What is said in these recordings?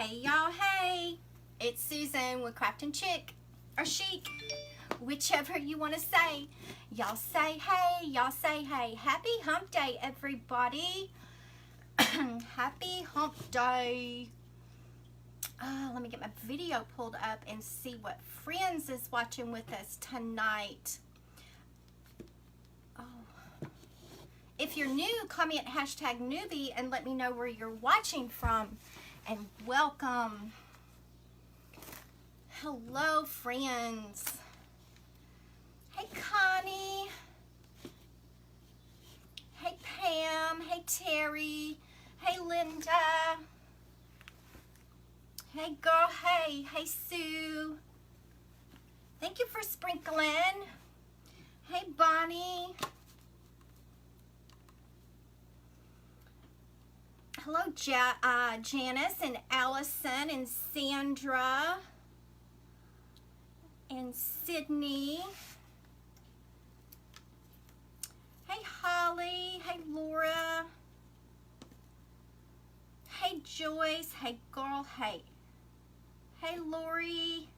Hey y'all, hey! It's Susan with Craftin' Chic, or Chic, whichever you want to say. Y'all say hey, y'all say hey. Happy hump day, everybody. Happy hump day. Let me get my video pulled up and see what friends is watching with us tonight. If you're new, comment hashtag newbie and let me know where you're watching from. And welcome. Hello, friends. Hey, Connie. Hey, Pam. Hey, Terry. Hey, Linda. Hey, girl. Hey. Hey, Sue. Thank you for sprinkling. Hey, Bonnie. Hello, Janice and Allison and Sandra and Sydney. Hey, Holly. Hey, Laura. Hey, Joyce. Hey, girl. Hey. Hey, Lori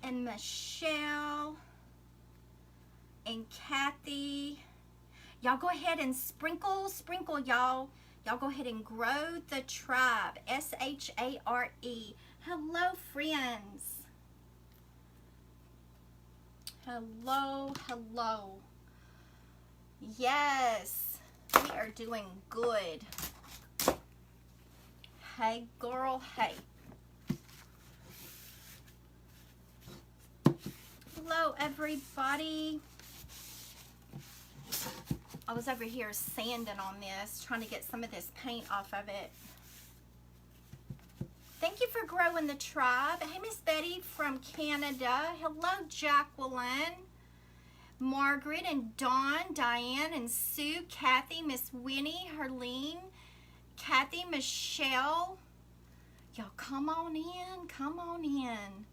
and Michelle and Kathy. Y'all go ahead and sprinkle, y'all. Y'all go ahead and grow the tribe. S-H-A-R-E. Hello, friends. Hello, hello. Yes, we are doing good. Hey, girl, hey. Hello, everybody. I was over here sanding on this, trying to get some of this paint off of it. Thank you for growing the tribe. Hey, Miss Betty from Canada. Hello, Jacqueline. Margaret and Dawn, Diane and Sue, Kathy, Miss Winnie, Herlene, Kathy, Michelle. Y'all come on in, come on in.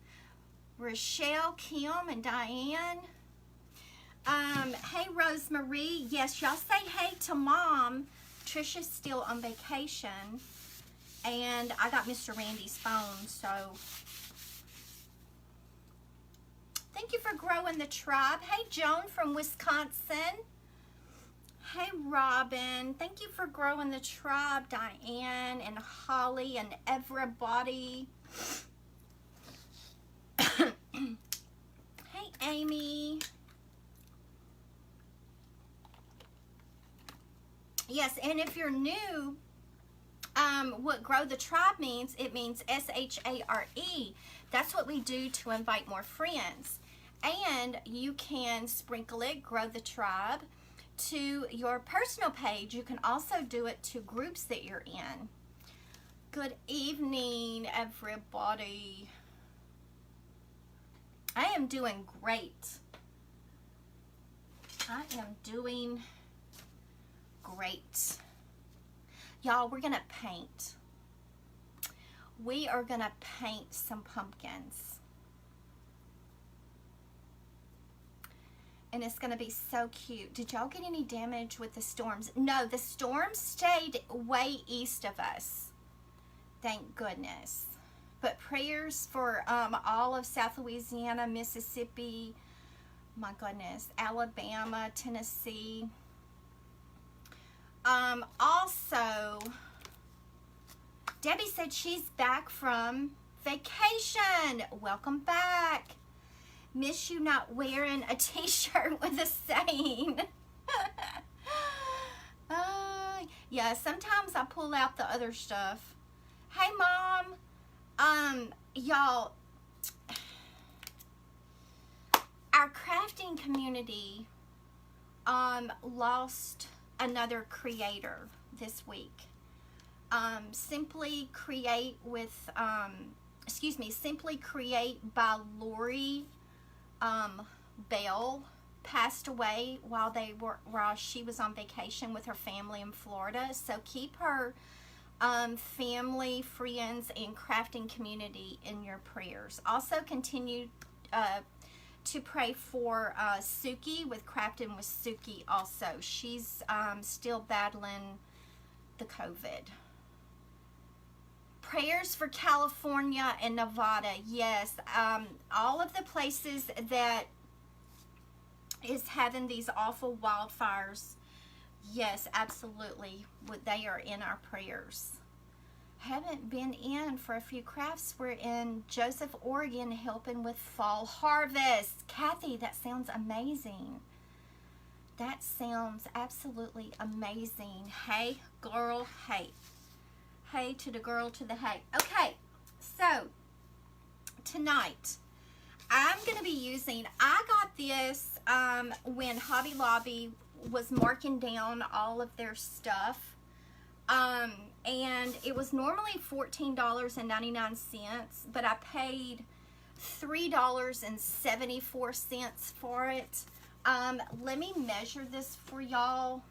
Rochelle, Kim, and Diane. Hey, Rosemary. Yes, y'all say hey to Mom. Trisha's still on vacation. And I got Mr. Randy's phone, so. Thank you for growing the tribe. Hey, Joan from Wisconsin. Hey, Robin. Thank you for growing the tribe, Diane and Holly and everybody. Hey, Amy. Yes, and if you're new, what Grow the Tribe means, it means S-H-A-R-E. That's what we do to invite more friends. And you can sprinkle it, Grow the Tribe, to your personal page. You can also do it to groups that you're in. Good evening, everybody. I am doing great. I am doing great. Y'all, we're gonna paint. We are gonna paint some pumpkins. And it's gonna be so cute. Did y'all get any damage with the storms? No, the storms stayed way east of us. Thank goodness. But prayers for all of South Louisiana, Mississippi, my goodness, Alabama, Tennessee. Also, Debbie said she's back from vacation. Welcome back. Miss you not wearing a t-shirt with a saying. Yeah, sometimes I pull out the other stuff. Hey, Mom. Y'all, our crafting community lost another creator this week. Simply Create with Simply Create by Lori Bell passed away while she was on vacation with her family in Florida. So keep her family, friends, and crafting community in your prayers. Also continue to pray for Suki with Crafting with Suki also. She's still battling the COVID. prayers for California and Nevada. Yes, all of the places that is having these awful wildfires. Yes, absolutely. They are in our prayers. Haven't been in for a few crafts. We're in Joseph, Oregon, helping with fall harvest. Kathy, that sounds amazing. That sounds absolutely amazing. Hey, girl, hey. Hey to the girl to the hey. Okay, so tonight I'm going to be using, I got this when Hobby Lobby was marking down all of their stuff. And it was normally $14.99, but I paid $3.74 for it. Let me measure this for y'all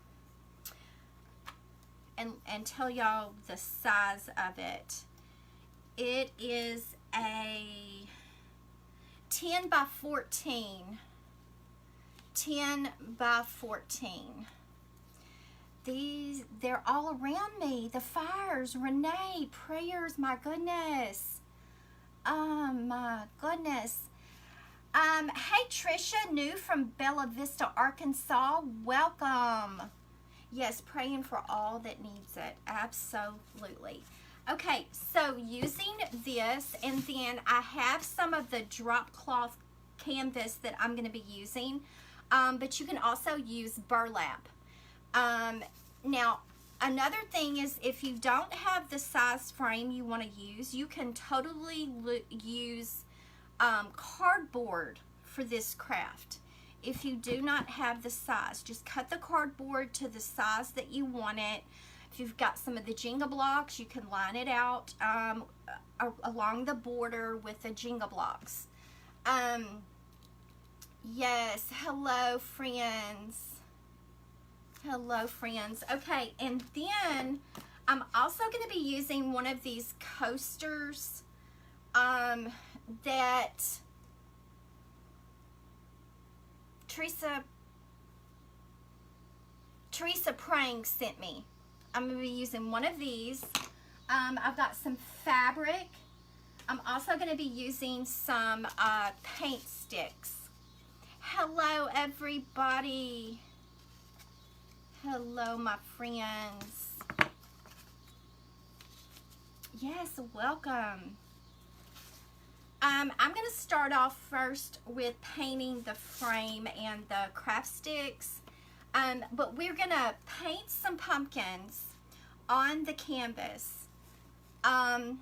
and tell y'all the size of it. It is a 10 by 14. 10 by 14. They're all around me. The fires, Renee, prayers, my goodness. Oh my goodness. Hey Trisha, new from Bella Vista, Arkansas. Welcome. Yes, praying for all that needs it. Absolutely. Okay, so using this, and then I have some of the drop cloth canvas that I'm going to be using, but you can also use burlap. Now, another thing is if you don't have the size frame you want to use, you can totally use cardboard for this craft. If you do not have the size, just cut the cardboard to the size that you want it. If you've got some of the Jenga blocks, you can line it out along the border with the Jenga blocks. Yes, hello friends. Hello friends. Okay, and then I'm also going to be using one of these coasters that Teresa Prang sent me. I'm going to be using one of these. I've got some fabric. I'm also going to be using some paint sticks. Hello everybody. Hello my friends. Yes, welcome. I'm going to start off first with painting the frame and the craft sticks. But we're going to paint some pumpkins on the canvas. I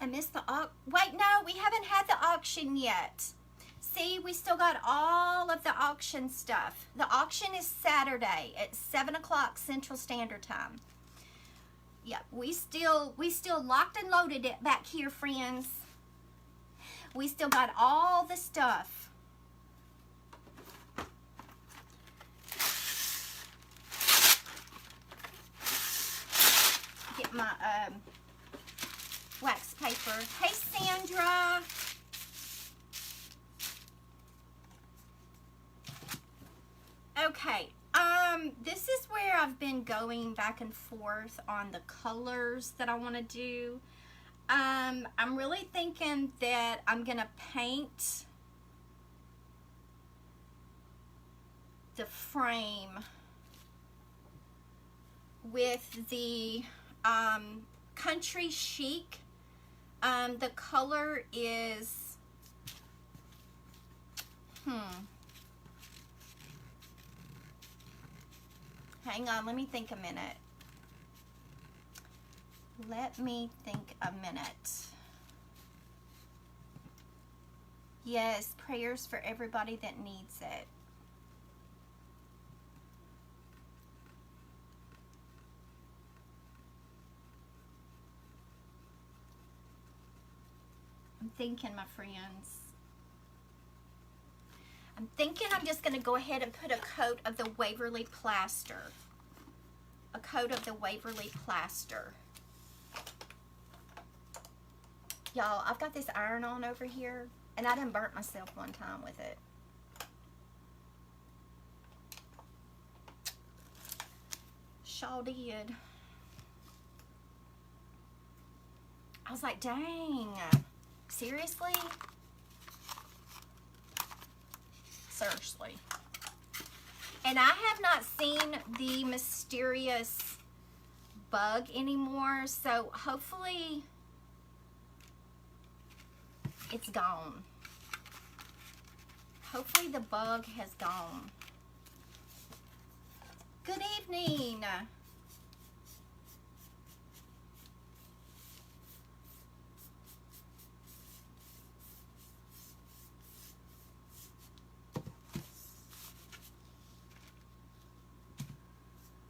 missed the wait, no, we haven't had the auction yet. See, we still got all of the auction stuff. The auction is Saturday at 7 o'clock Central Standard Time. Yep, we still locked and loaded it back here, friends. We still got all the stuff. Get my wax paper. Hey, Sandra. Okay, this is where I've been going back and forth on the colors that I want to do. I'm really thinking that I'm gonna paint the frame with the Country Chic. The color is hang on, let me think a minute. Let me think a minute. Yes, prayers for everybody that needs it. I'm thinking, my friends. I'm thinking I'm just going to go ahead and put a coat of the Waverly Plaster. A coat of the Waverly Plaster. Y'all, I've got this iron on over here, and I done burnt myself one time with it. Sure did. I was like, dang, seriously? Seriously. And I have not seen the mysterious bug anymore, so hopefully it's gone. Hopefully the bug has gone. Good evening.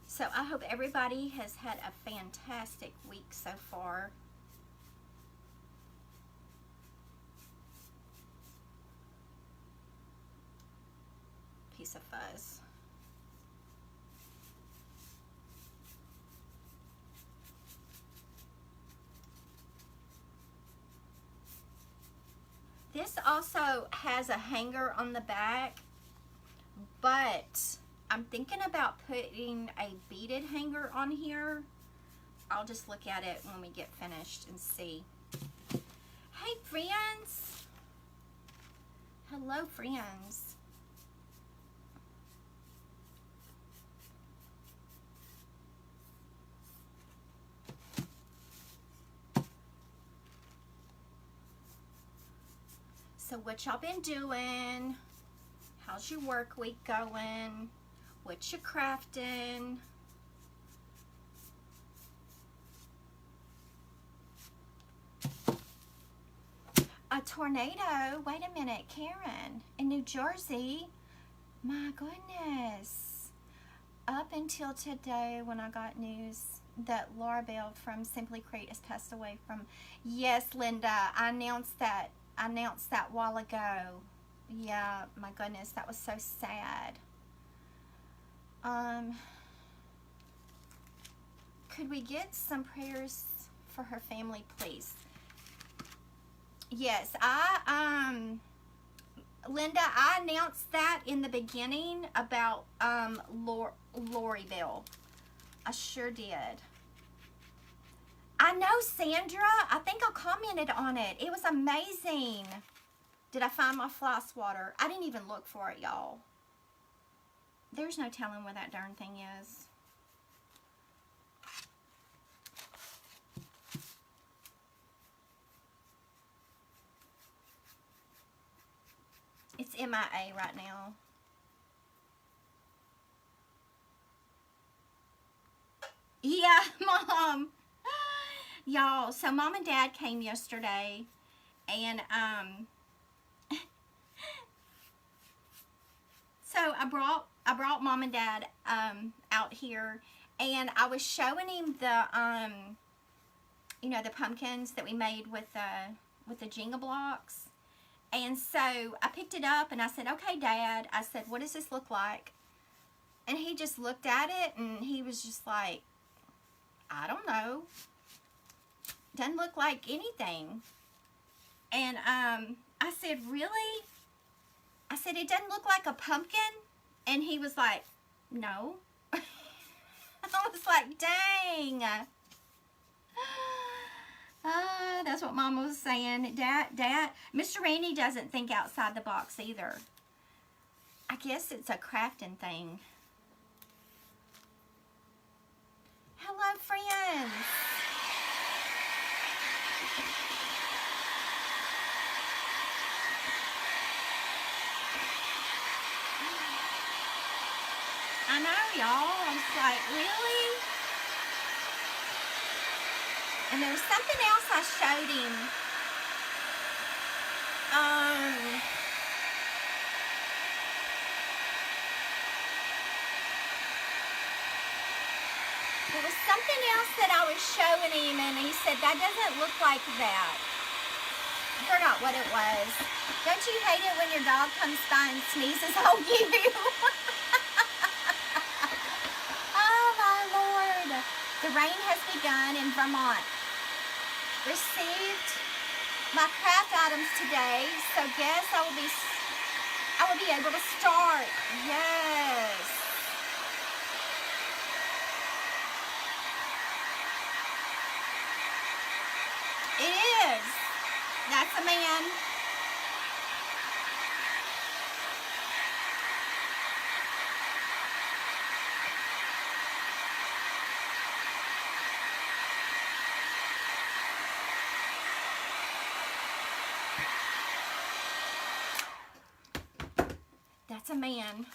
So I hope everybody has had a fantastic week so far. Piece of fuzz. This also has a hanger on the back, but I'm thinking about putting a beaded hanger on here. I'll just look at it when we get finished and see. Hey friends. Hello friends. So what y'all been doing? How's your work week going? What you crafting? A tornado? Wait a minute, Karen, in New Jersey? My goodness. Up until today when I got news that Laura Bell from Simply Create has passed away from... Yes, Linda, I announced that a while ago. Yeah, my goodness, that was so sad. Could we get some prayers for her family, please? Yes, Linda, I announced that in the beginning about Lori Bell. I sure did. I know, Sandra. I think I commented on it. It was amazing. Did I find my fly swatter? I didn't even look for it, y'all. There's no telling where that darn thing is. It's MIA right now. Yeah, Mom. Y'all, so Mom and Dad came yesterday, and so I brought Mom and Dad out here, and I was showing him the you know, the pumpkins that we made with the Jenga blocks. And so I picked it up and I said, okay, Dad, I said, what does this look like? And he just looked at it and he was just like, I don't know. Doesn't look like anything. And I said, really? I said, it doesn't look like a pumpkin? And he was like, no. I was like, dang. That's what Mama was saying. Dad, Mr. Randy doesn't think outside the box either. I guess it's a crafting thing. Hello, friends. I know, y'all. I was like, really? And there was something else I showed him. There was something else that I was showing him, and he said, that doesn't look like that. I forgot what it was. Don't you hate it when your dog comes by and sneezes on you? Oh, my Lord. The rain has begun in Vermont. Received my craft items today, so guess I will be able to start. Yes. It That's a man.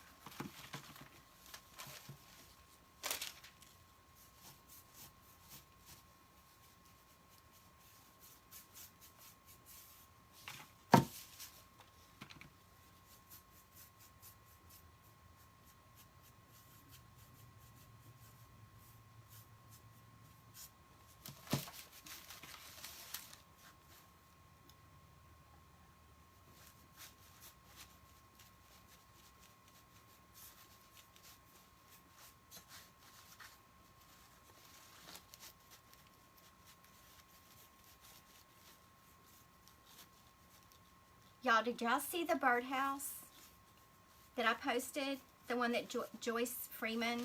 Y'all, did y'all see the birdhouse that I posted? The one that Joyce Freeman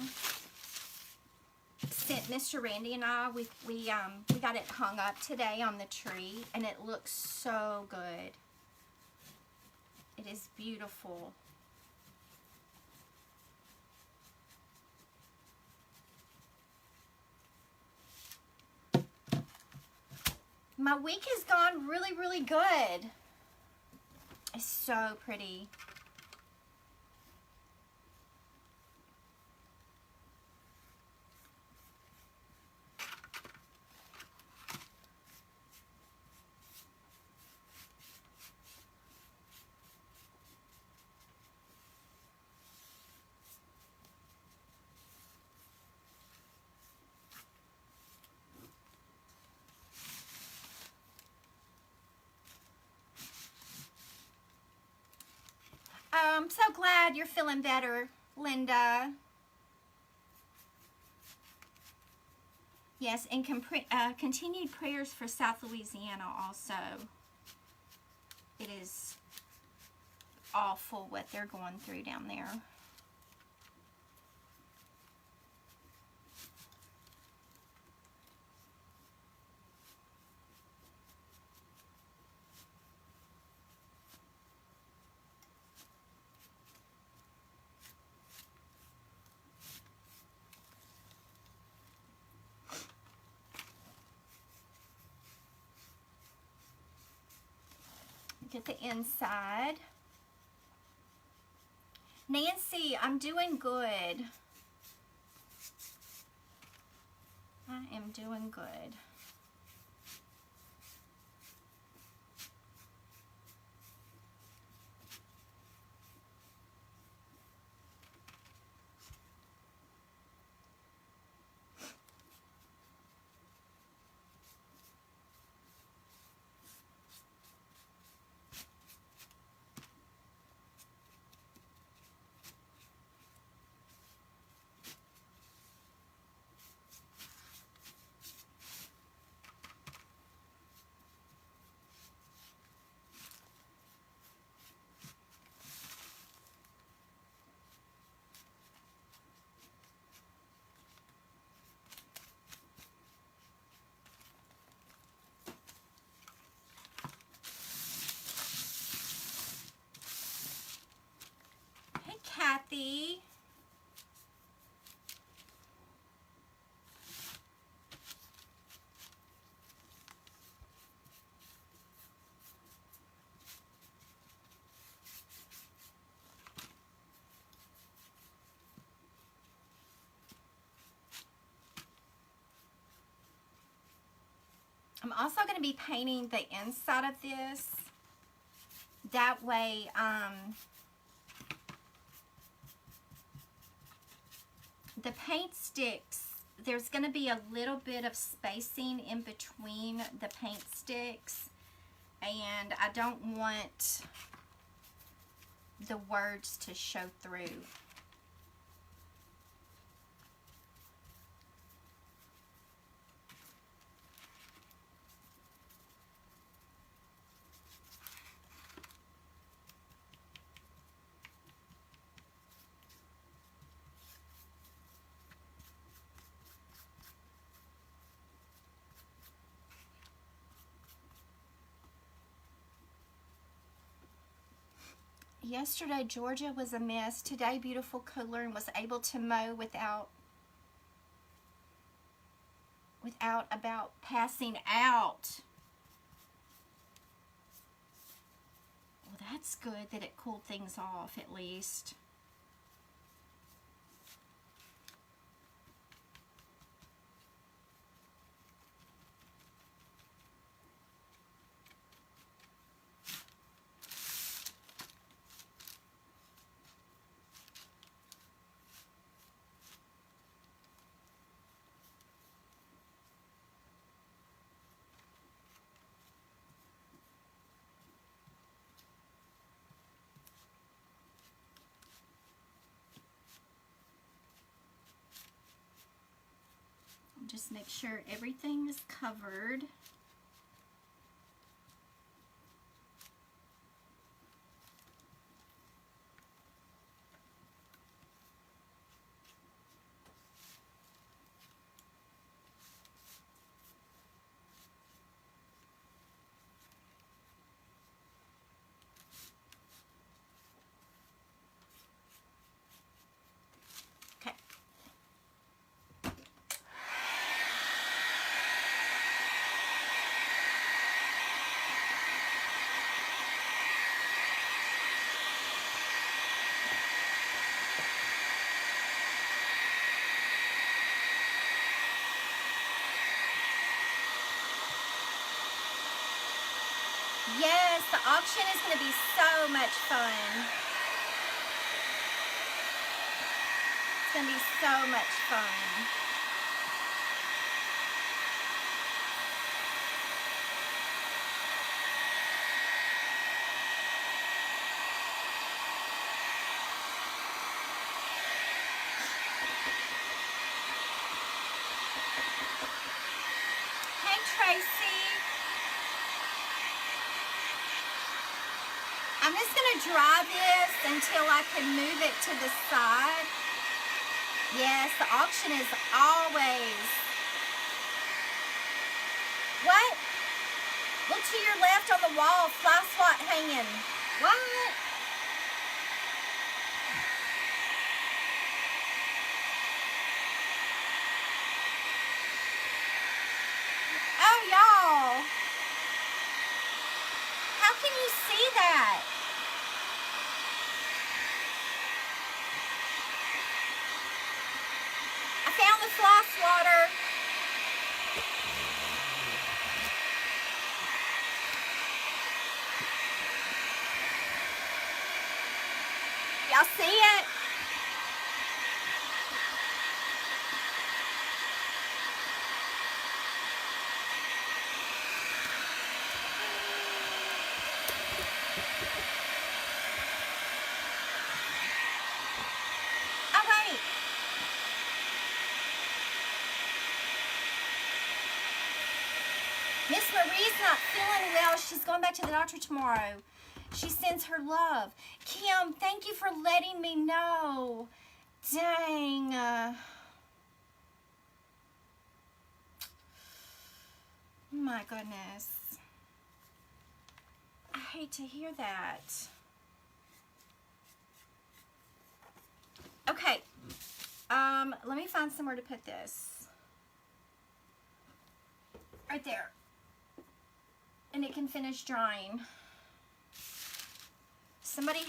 sent Mr. Randy and I. We got it hung up today on the tree, and it looks so good. It is beautiful. My week has gone really, really good. It's so pretty. I'm so glad you're feeling better, Linda. Yes, and continued prayers for South Louisiana also. It is awful what they're going through down there. Get the inside. Nancy, I'm doing good. I am doing good. Hey, Kathy. I'm also going to be painting the inside of this. That way, the paint sticks, there's going to be a little bit of spacing in between the paint sticks. And I don't want the words to show through. Yesterday, Georgia was a mess. Today, beautiful, cooler, and was able to mow without about passing out. Well, that's good that it cooled things off at least. Just make sure everything is covered. Yes, the auction is going to be so much fun. It's going to be so much fun. Hey, Tracy. I'm just going to dry this until I can move it to the side. Yes, the auction is always... What? Look to your left on the wall, fly swat hanging. What? Oh, y'all. How can you see that? I found the fly swatter. Y'all see it? All right. Miss Marie's not feeling well. She's going back to the doctor tomorrow. She sends her love. Kim, thank you for letting me know. Dang. My goodness. I hate to hear that. Okay. Let me find somewhere to put this. Right there. And it can finish drying. Somebody,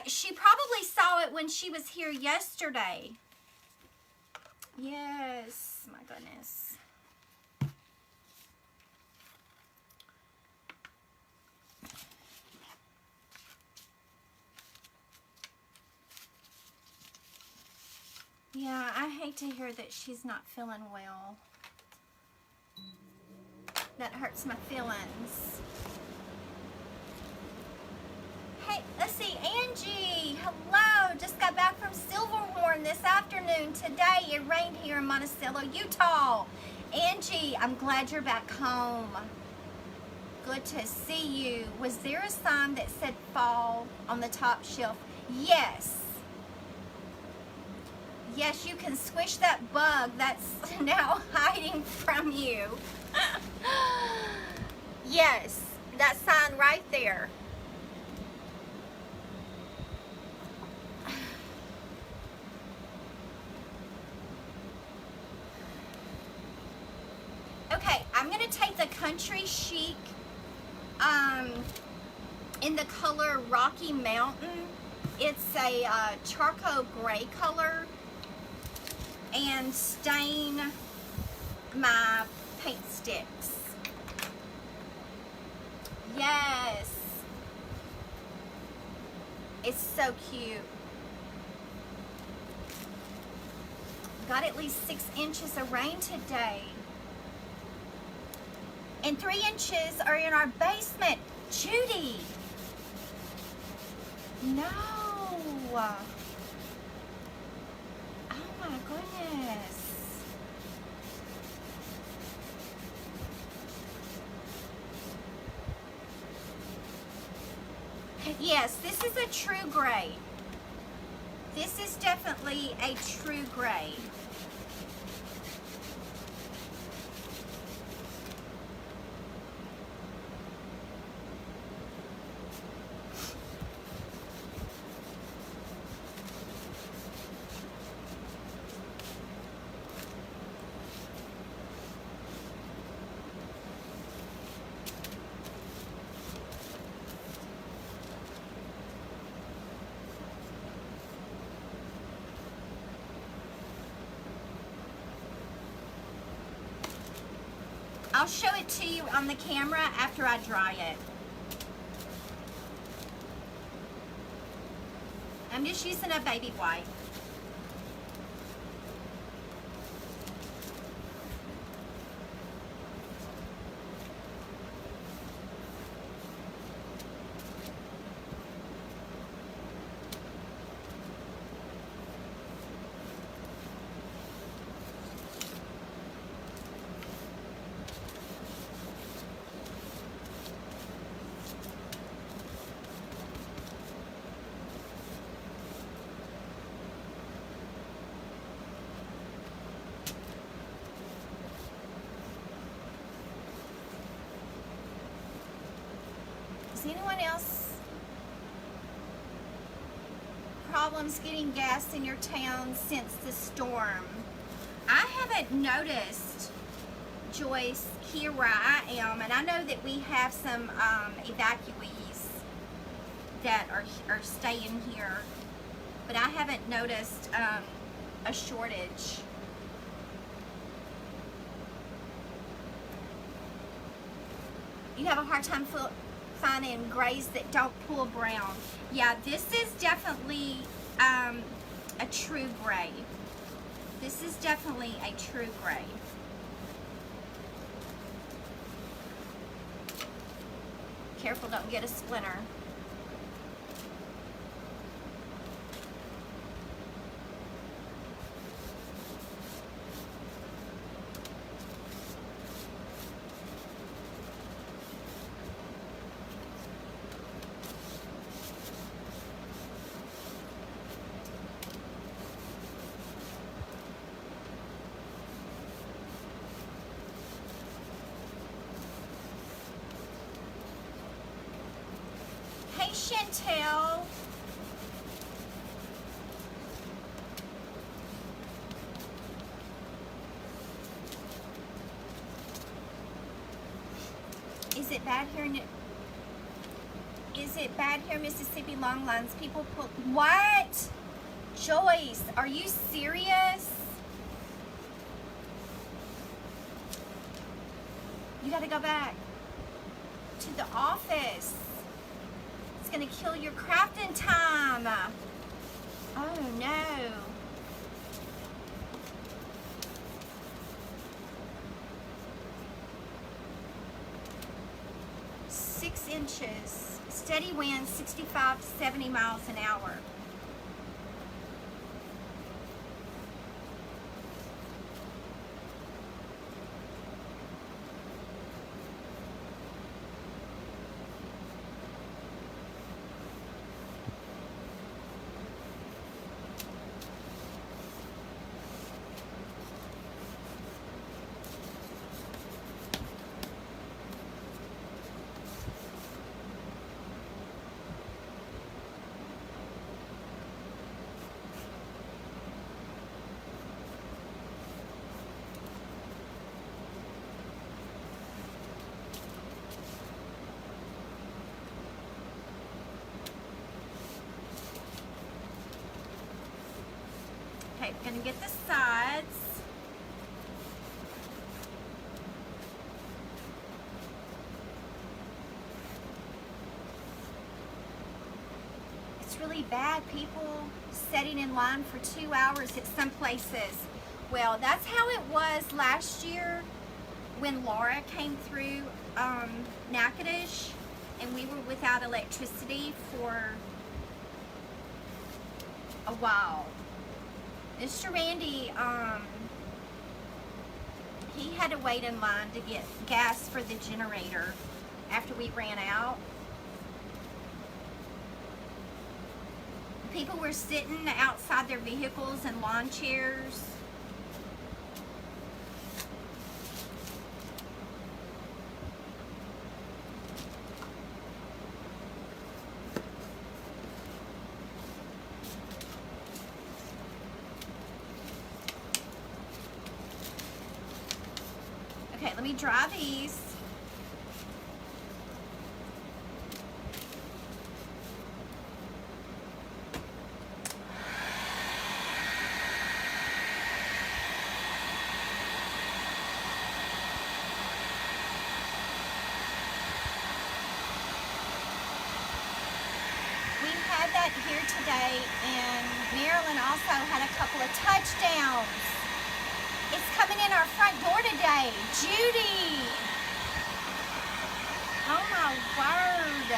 she probably saw it when she was here yesterday. Yes, my goodness. Yeah, I hate to hear that she's not feeling well. That hurts my feelings. Hey, let's see, Angie, hello. Just got back from Silverhorn this afternoon. Today it rained here in Monticello, Utah. Angie, I'm glad you're back home. Good to see you. Was there a sign that said fall on the top shelf? Yes. Yes, you can squish that bug that's now hiding from you. Yes, that sign right there. Okay, I'm going to take the Country Chic in the color Rocky Mountain. It's a charcoal gray color, and stain my paint sticks. Yes. It's so cute. Got at least 6 inches of rain today. And 3 inches are in our basement. Judy. No. Oh my goodness. Yes, this is a true gray. This is definitely a true gray. I'll show it to you on the camera after I dry it. I'm just using a baby wipe. Anyone else problems getting gas in your town since the storm? I haven't noticed, Joyce, here where I am, and I know that we have some evacuees that are staying here, but I haven't noticed a shortage. You have a hard time finding grays that don't pull brown. Yeah, this is definitely a true gray. This is definitely a true gray. Careful, don't get a splinter. Chantel. Is it bad here in Mississippi? Long lines, people pull. What? Joyce, are you serious? You gotta go back to the office. It's gonna kill your crafting time. Oh no. Six inches. Steady wind, 65 to 70 miles an hour. Okay, we're gonna get the sides. It's really bad, people sitting in line for 2 hours at some places. Well, that's how it was last year when Laura came through Natchitoches and we were without electricity for a while. Mr. Randy, he had to wait in line to get gas for the generator after we ran out. People were sitting outside their vehicles in lawn chairs. Okay, let me dry these. We had that here today, and Maryland also had a couple of touchdowns. It's coming in our front door today. Judy! Oh my word.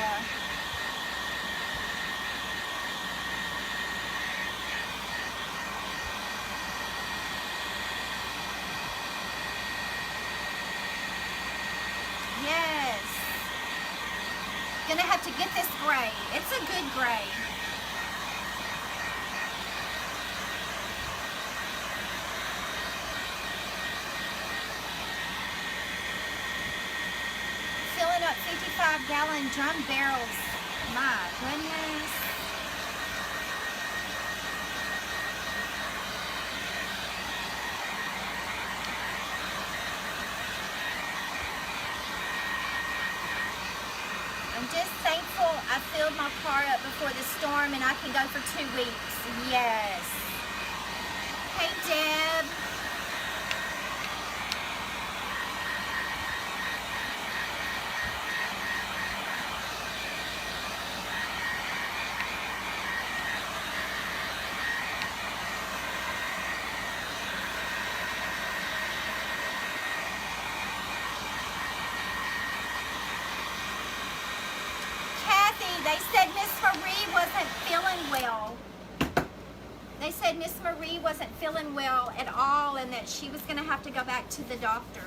Yes. Gonna have to get this gray. It's a good gray. Filling up 55-gallon drum barrels. My goodness. I'm just thankful I filled my car up before the storm and I can go for 2 weeks. Yes. Hey, Deb. They said Miss Marie wasn't feeling well. They said Miss Marie wasn't feeling well at all and that she was going to have to go back to the doctor.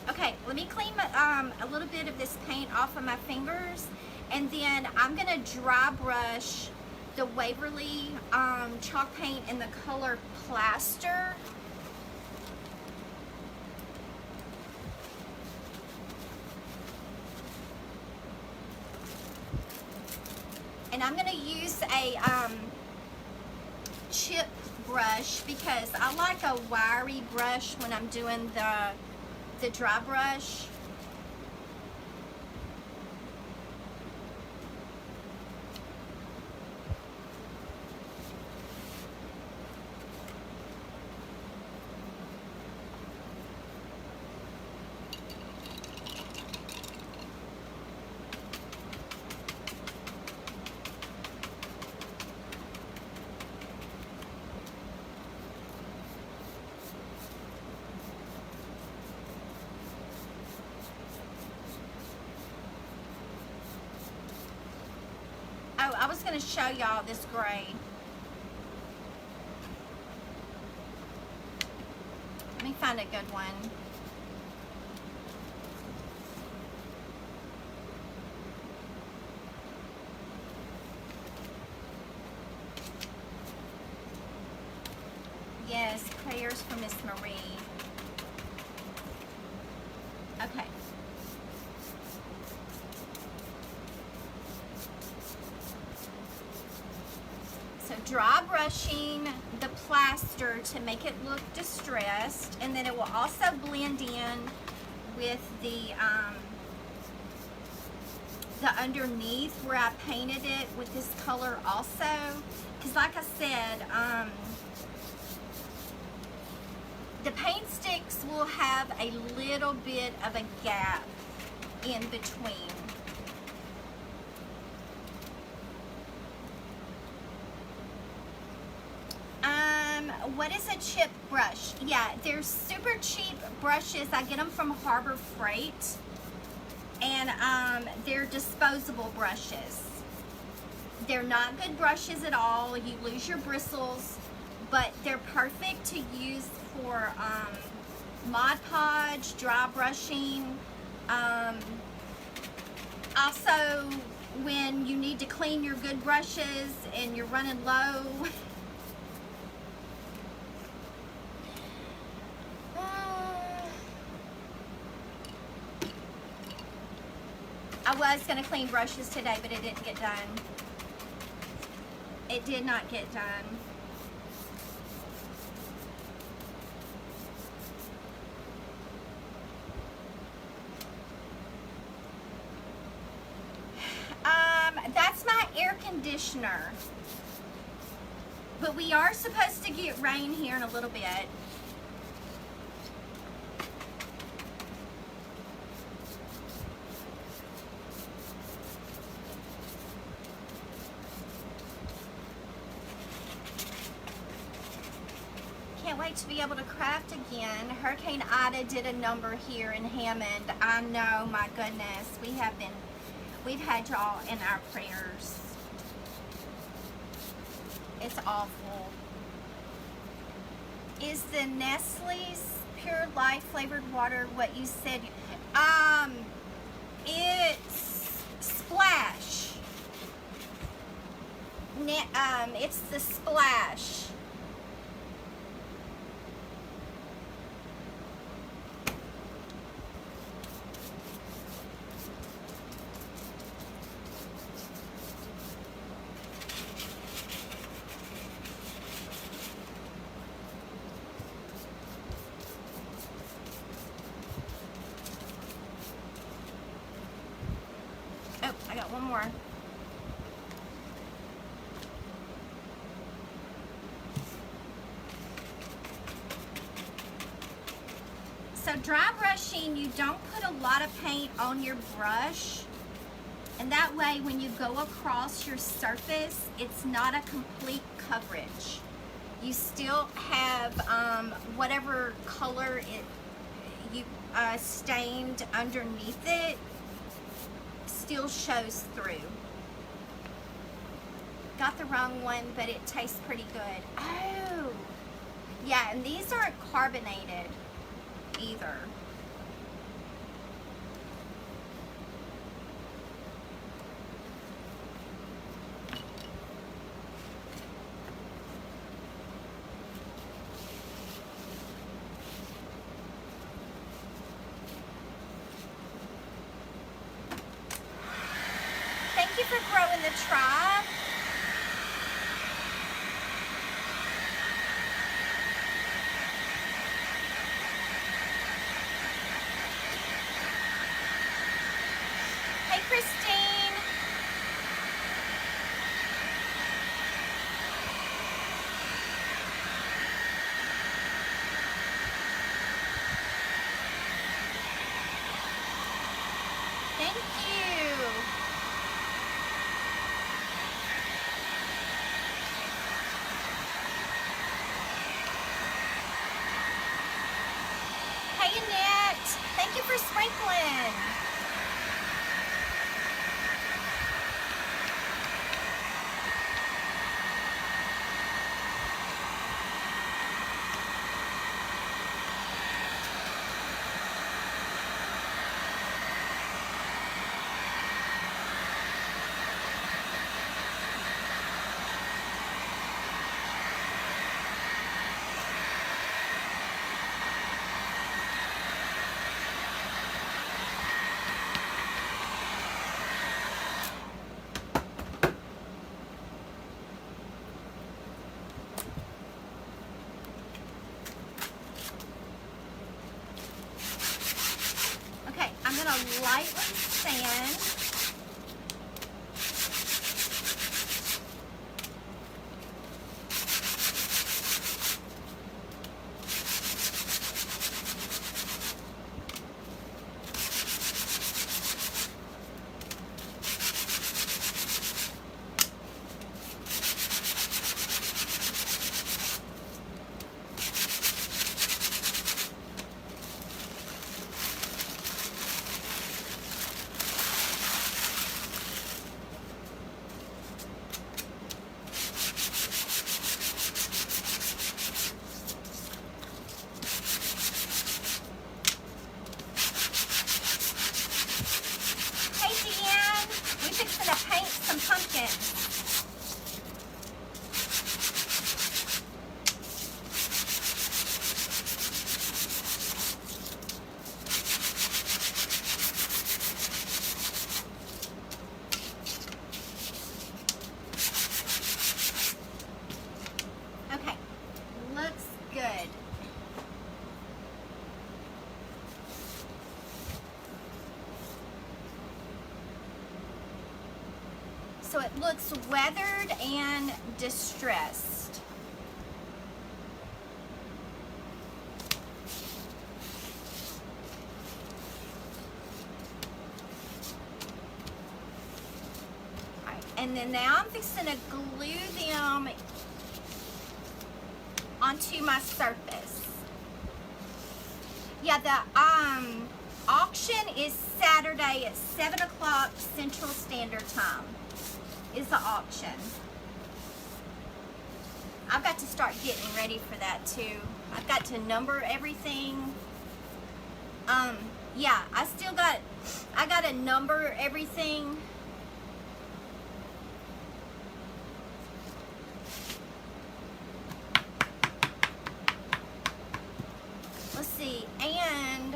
Okay, let me clean a little bit of this paint off of my fingers, and then I'm going to dry brush the Waverly chalk paint in the color Plaster. And I'm going to use a chip brush because I like a wiry brush when I'm doing the dry brush. Oh, I was going to show y'all this gray. Let me find a good one. Yes, prayers for Miss Marie. Okay. So dry brushing the plaster to make it look distressed, and then it will also blend in with the underneath where I painted it with this color also. Because like I said, The paint sticks will have a little bit of a gap in between. What is a chip brush? Yeah, they're super cheap brushes. I get them from Harbor Freight, and they're disposable brushes. They're not good brushes at all. You lose your bristles, but they're perfect to use for Mod Podge, dry brushing. Also, when you need to clean your good brushes and you're running low. I was going to clean brushes today, but it didn't get done. It did not get done. That's my air conditioner. But we are supposed to get rain here in a little bit. Can't wait to be able to craft again. Hurricane Ida did a number here in Hammond. I know, my goodness. We've had y'all in our prayers. It's awful. Is the Nestle's Pure Life flavored water what you said? It's Splash. It's the Splash. I got one more. So dry brushing, you don't put a lot of paint on your brush, and that way when you go across your surface, it's not a complete coverage. You still have whatever color you stained underneath it still shows through. Got the wrong one, but it tastes pretty good. Oh, yeah, and these aren't carbonated either. Thank you for growing the tribe. Hey, Christine. Thank you. Hey, Annette. Thank you for sprinkling. Okay, I'm gonna lightly sand. So it looks weathered and distressed. All right, and then now I'm fixing to glue them onto my surface. Yeah, the auction is Saturday at 7 o'clock Central Standard Time is the auction. I've got to start getting ready for that too. I've got to number everything. Yeah, I got to number everything. Let's see, and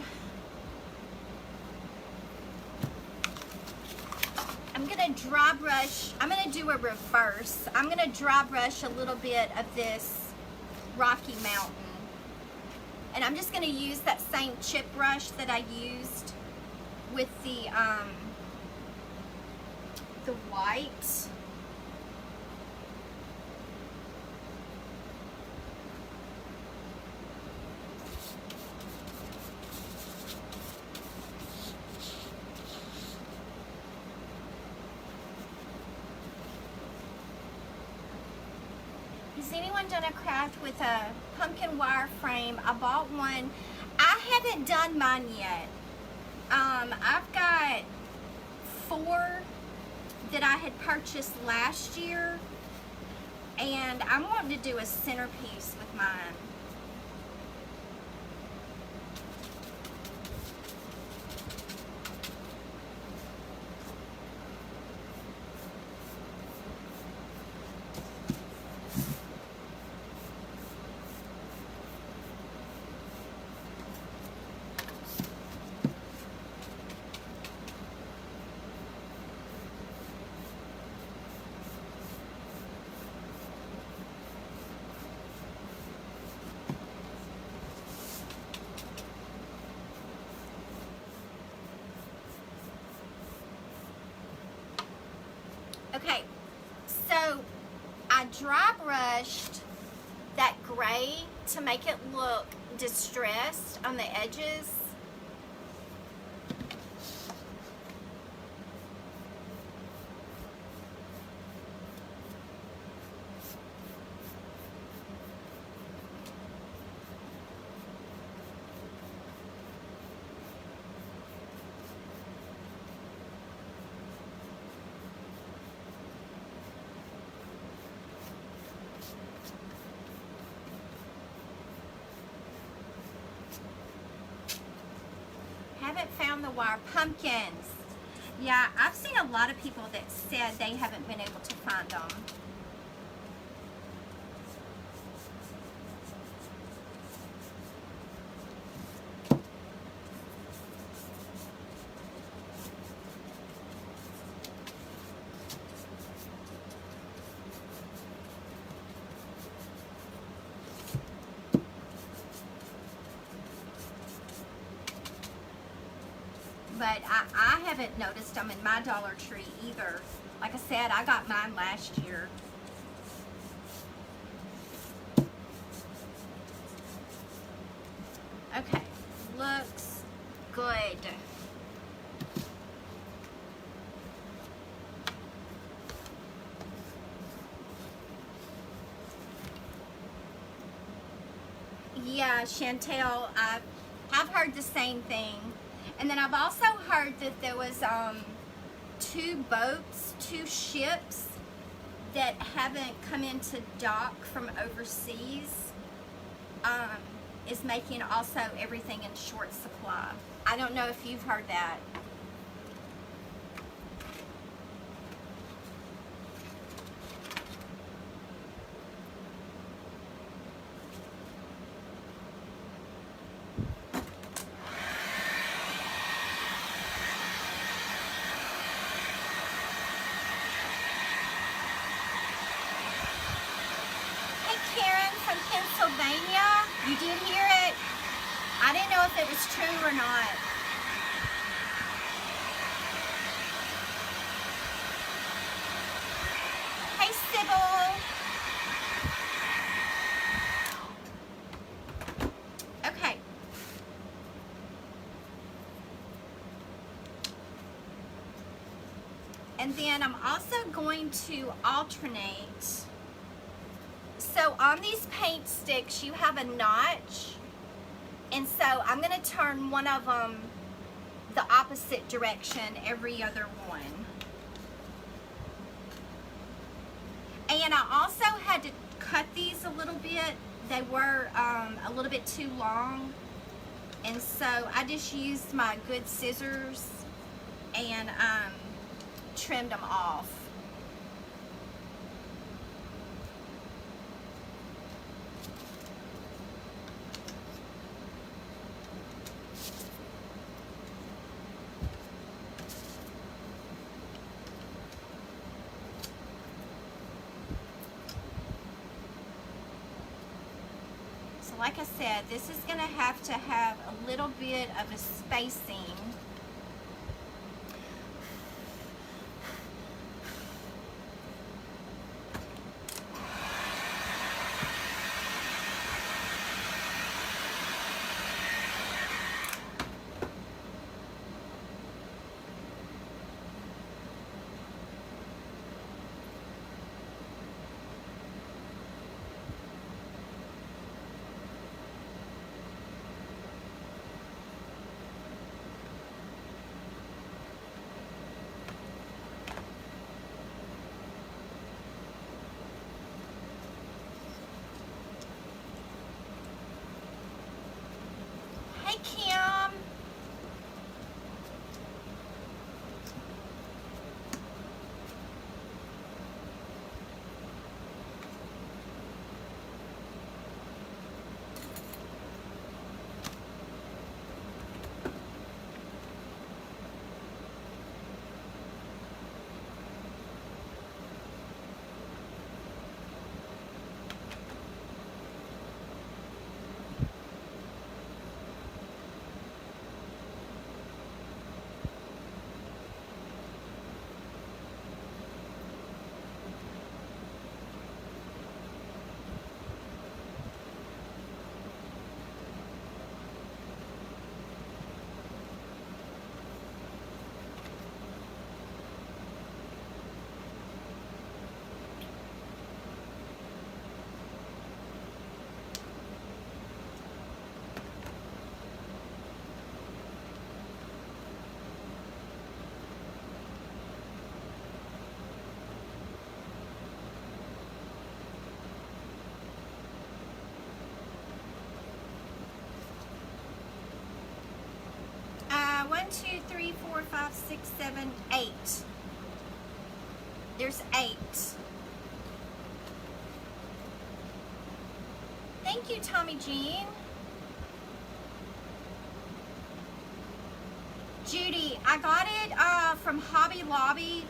I'm gonna dry brush. I'm gonna do a reverse. I'm gonna dry brush a little bit of this Rocky Mountain, and I'm just gonna use that same chip brush that I used with the white. Has anyone done a craft with a pumpkin wire frame? I bought one. I haven't done mine yet. I've got 4 that I had purchased last year, and I'm wanting to do a centerpiece with mine. Okay, so I dry brushed that gray to make it look distressed on the edges. Haven't found the wire pumpkins. Yeah, I've seen a lot of people that said they haven't been able to find them. But I haven't noticed them in my Dollar Tree either. Like I said, I got mine last year. Okay, looks good. Yeah, Chantel, I've heard the same thing. And then I've also heard that there was 2 boats, 2 ships that haven't come into dock from overseas, is making also everything in short supply. I don't know if you've heard that. You did hear it? I didn't know if it was true or not. And then I'm also going to alternate. So on these paint sticks, you have a notch. And so I'm going to turn one of them the opposite direction every other one. And I also had to cut these a little bit. They were a little bit too long. And so I just used my good scissors and trimmed them off. Like I said, this is going to have a little bit of a spacing. Hey, Kim. One, two, three, four, five, six, seven, 8. There's 8. Thank you, Tommy Jean. Judy, I got it from Hobby Lobby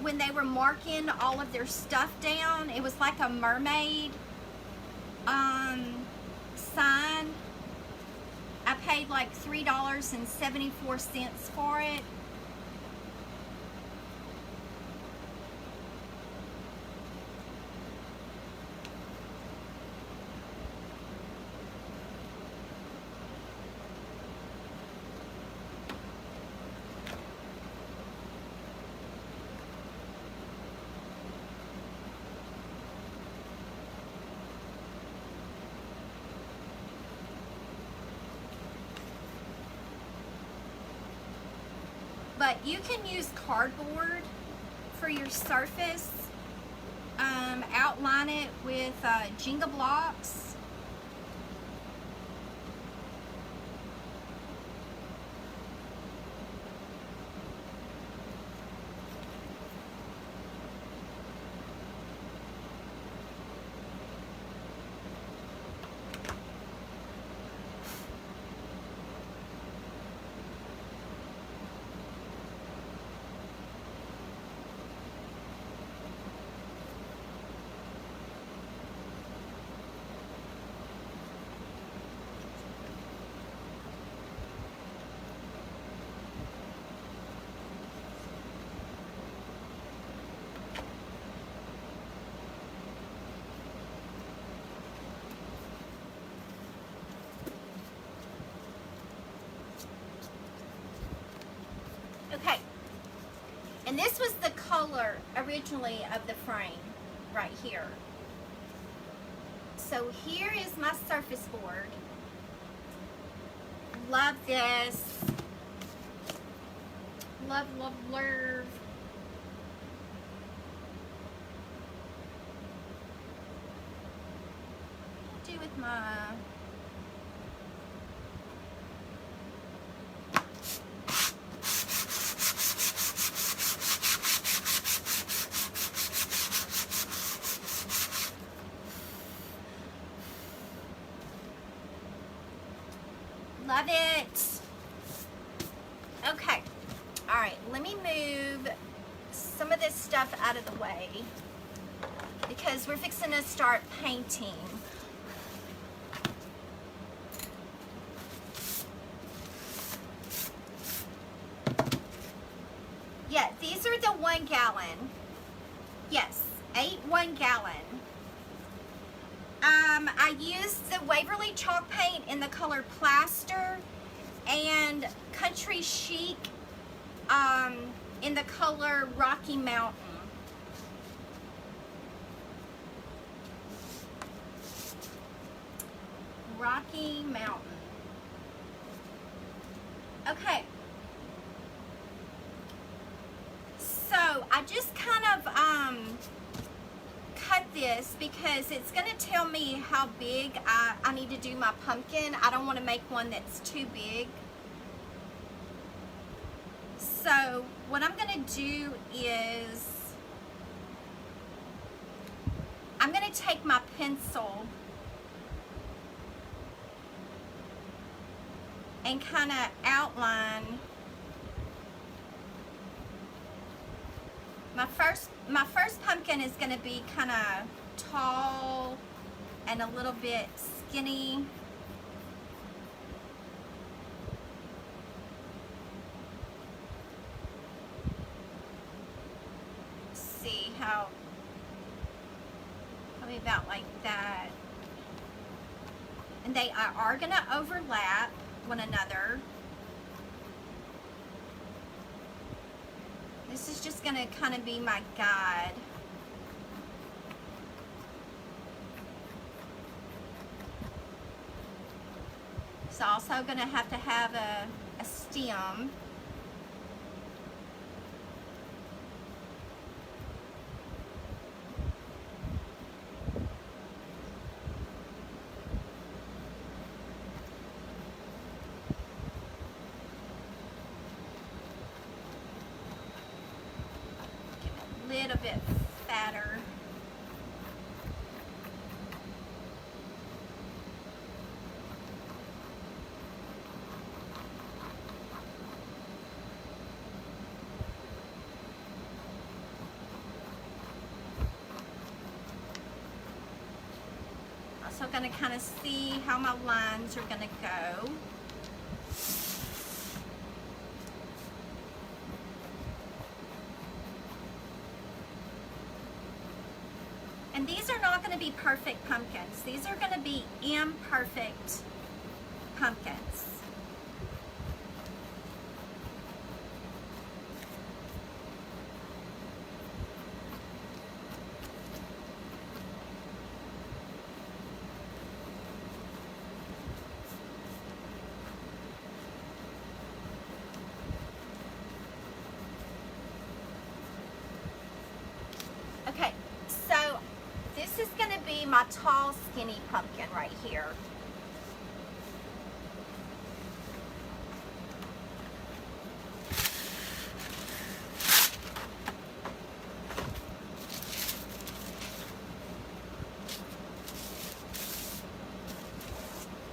when they were marking all of their stuff down. It was like a mermaid sign. I paid like $3.74 for it. But you can use cardboard for your surface. Outline it with Jenga blocks. And this was the color originally of the frame right here. So here is my surface board. Love this. Love, love, love. What do I do with my... Love it. Okay. All right, let me move some of this stuff out of the way because we're fixing to start painting. Yeah, these are the 1 gallon. Yes, 8 1 gallon. I used the Waverly chalk paint in the color Plaster and Country Chic in the color Rocky Mountain. Rocky Mountain. Okay. So I just kind of cut this because it's going to tell me how big I need to do my pumpkin. I don't want to make one that's too big. So what I'm going to do is I'm going to take my pencil and kind of outline my first pumpkin is going to be kind of tall and a little bit skinny. See how, probably about like that. And they are going to overlap one another. This is just going to kind of be my guide. It's also going to have a stem. Little bit fatter. Also going to kind of see how my lines are going to go. And these are not going to be perfect pumpkins. These are going to be imperfect pumpkins. Okay, so this is going to be my tall, skinny pumpkin right here.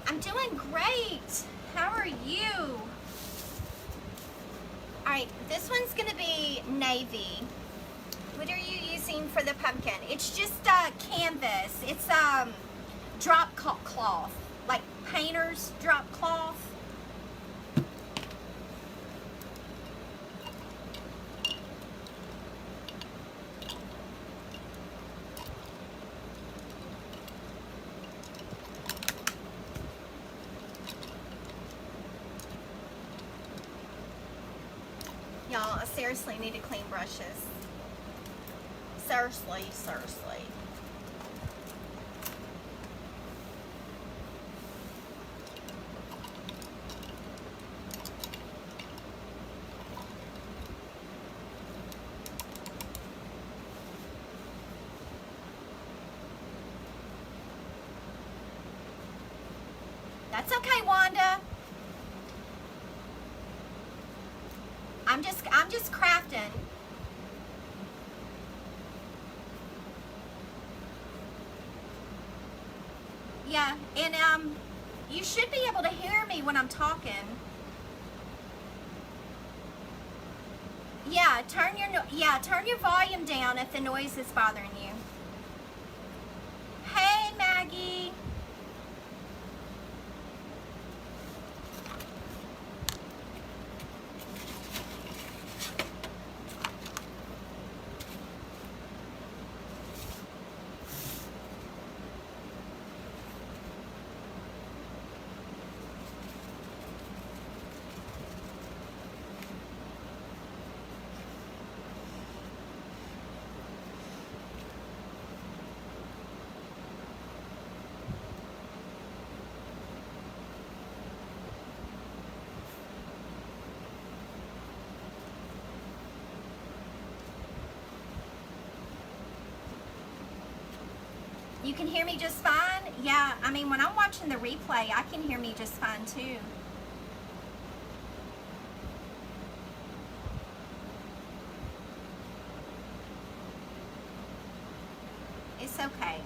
I'm doing great. How are you? All right, this one's going to be navy. What are you using for the pumpkin? It's just canvas. It's drop cloth, like painter's drop cloth. Y'all, I seriously need to clean brushes. Seriously, seriously. That's okay, Wanda. I'm just crafting. Yeah, and you should be able to hear me when I'm talking. Yeah, turn your volume down if the noise is bothering you. Hey, Maggie. You can hear me just fine? Yeah, I mean, when I'm watching the replay, I can hear me just fine too. It's okay.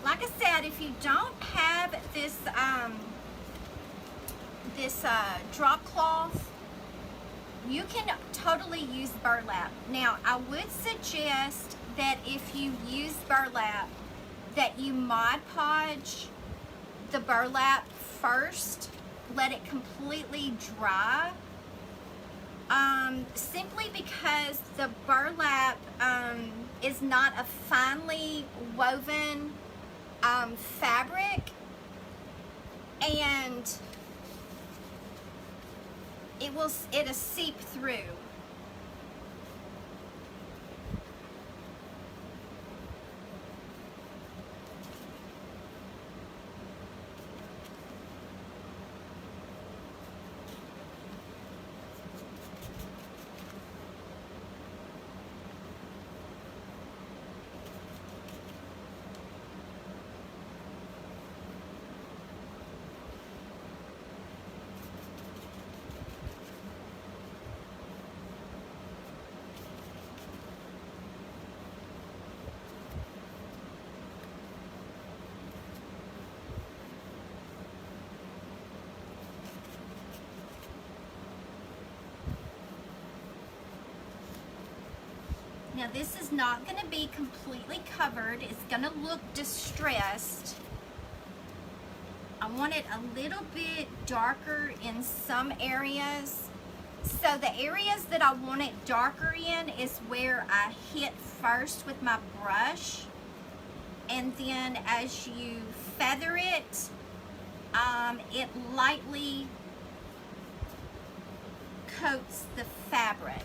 Like I said, if you don't have this drop cloth, you can totally use burlap. Now, I would suggest that if you use burlap, that you Mod Podge the burlap first, let it completely dry. Simply because the burlap is not a finely woven fabric, and it'll seep through. Now this is not going to be completely covered. It's going to look distressed. I want it a little bit darker in some areas. So the areas that I want it darker in is where I hit first with my brush. And then as you feather it, it lightly coats the fabric.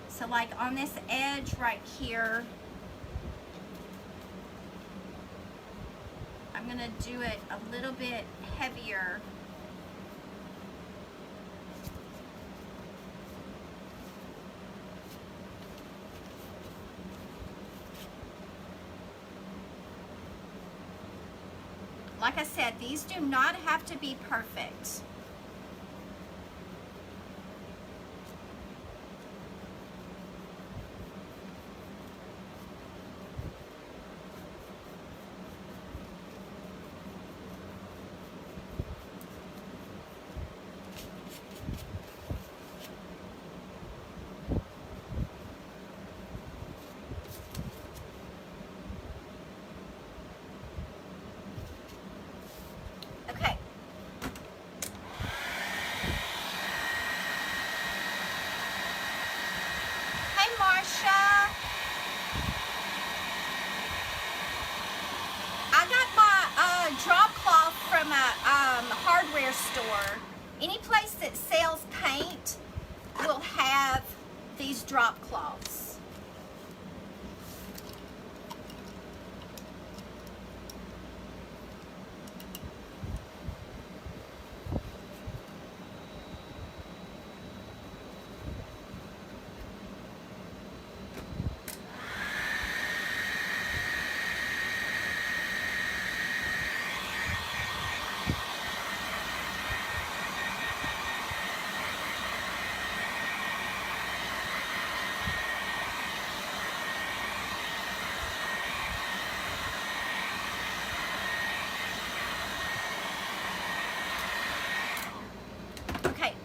So like on this edge right here, I'm going to do it a little bit heavier. Like I said, these do not have to be perfect. hardware store, any place that sells paint will have these drop cloths.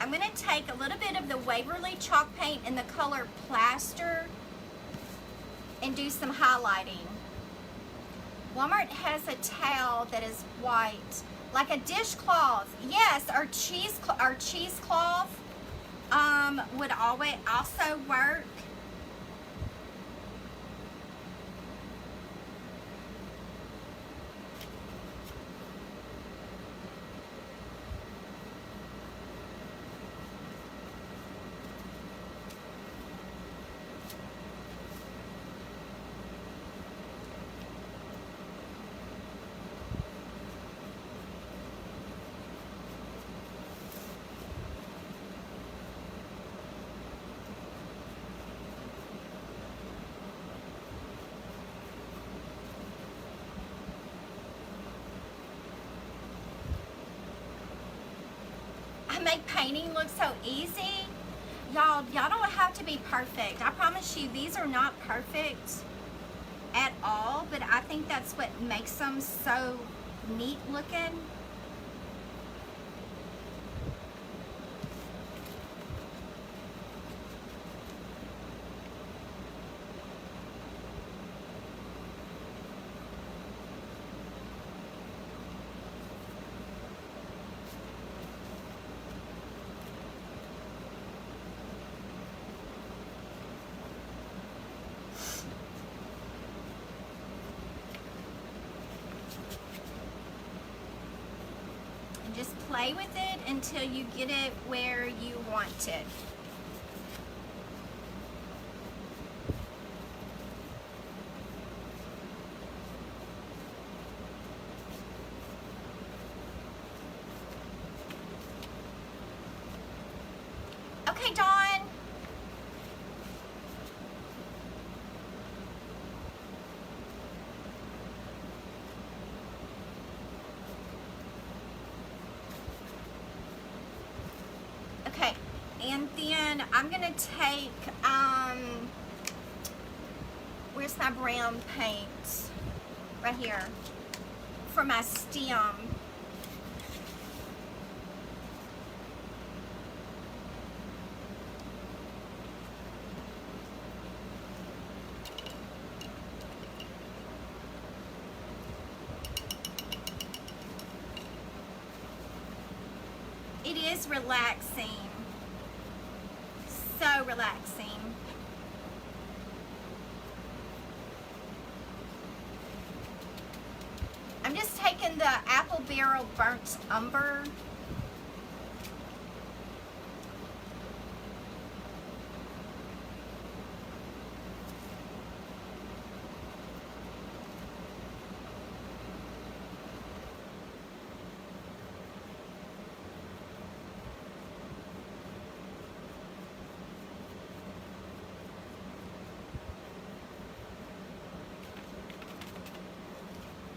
I'm going to take a little bit of the Waverly chalk paint in the color Plaster and do some highlighting. Walmart has a towel that is white, like a dishcloth. Yes, our cheesecloth would always also work. Make painting look so easy. Y'all don't have to be perfect. I promise you, these are not perfect at all, but I think that's what makes them so neat looking. Just play with it until you get it where you want it. Okay, Dawn. Okay, and then I'm gonna take, where's my brown paint? Right here, for my stem. It is relaxing. So relaxing. I'm just taking the Apple Barrel Burnt Umber.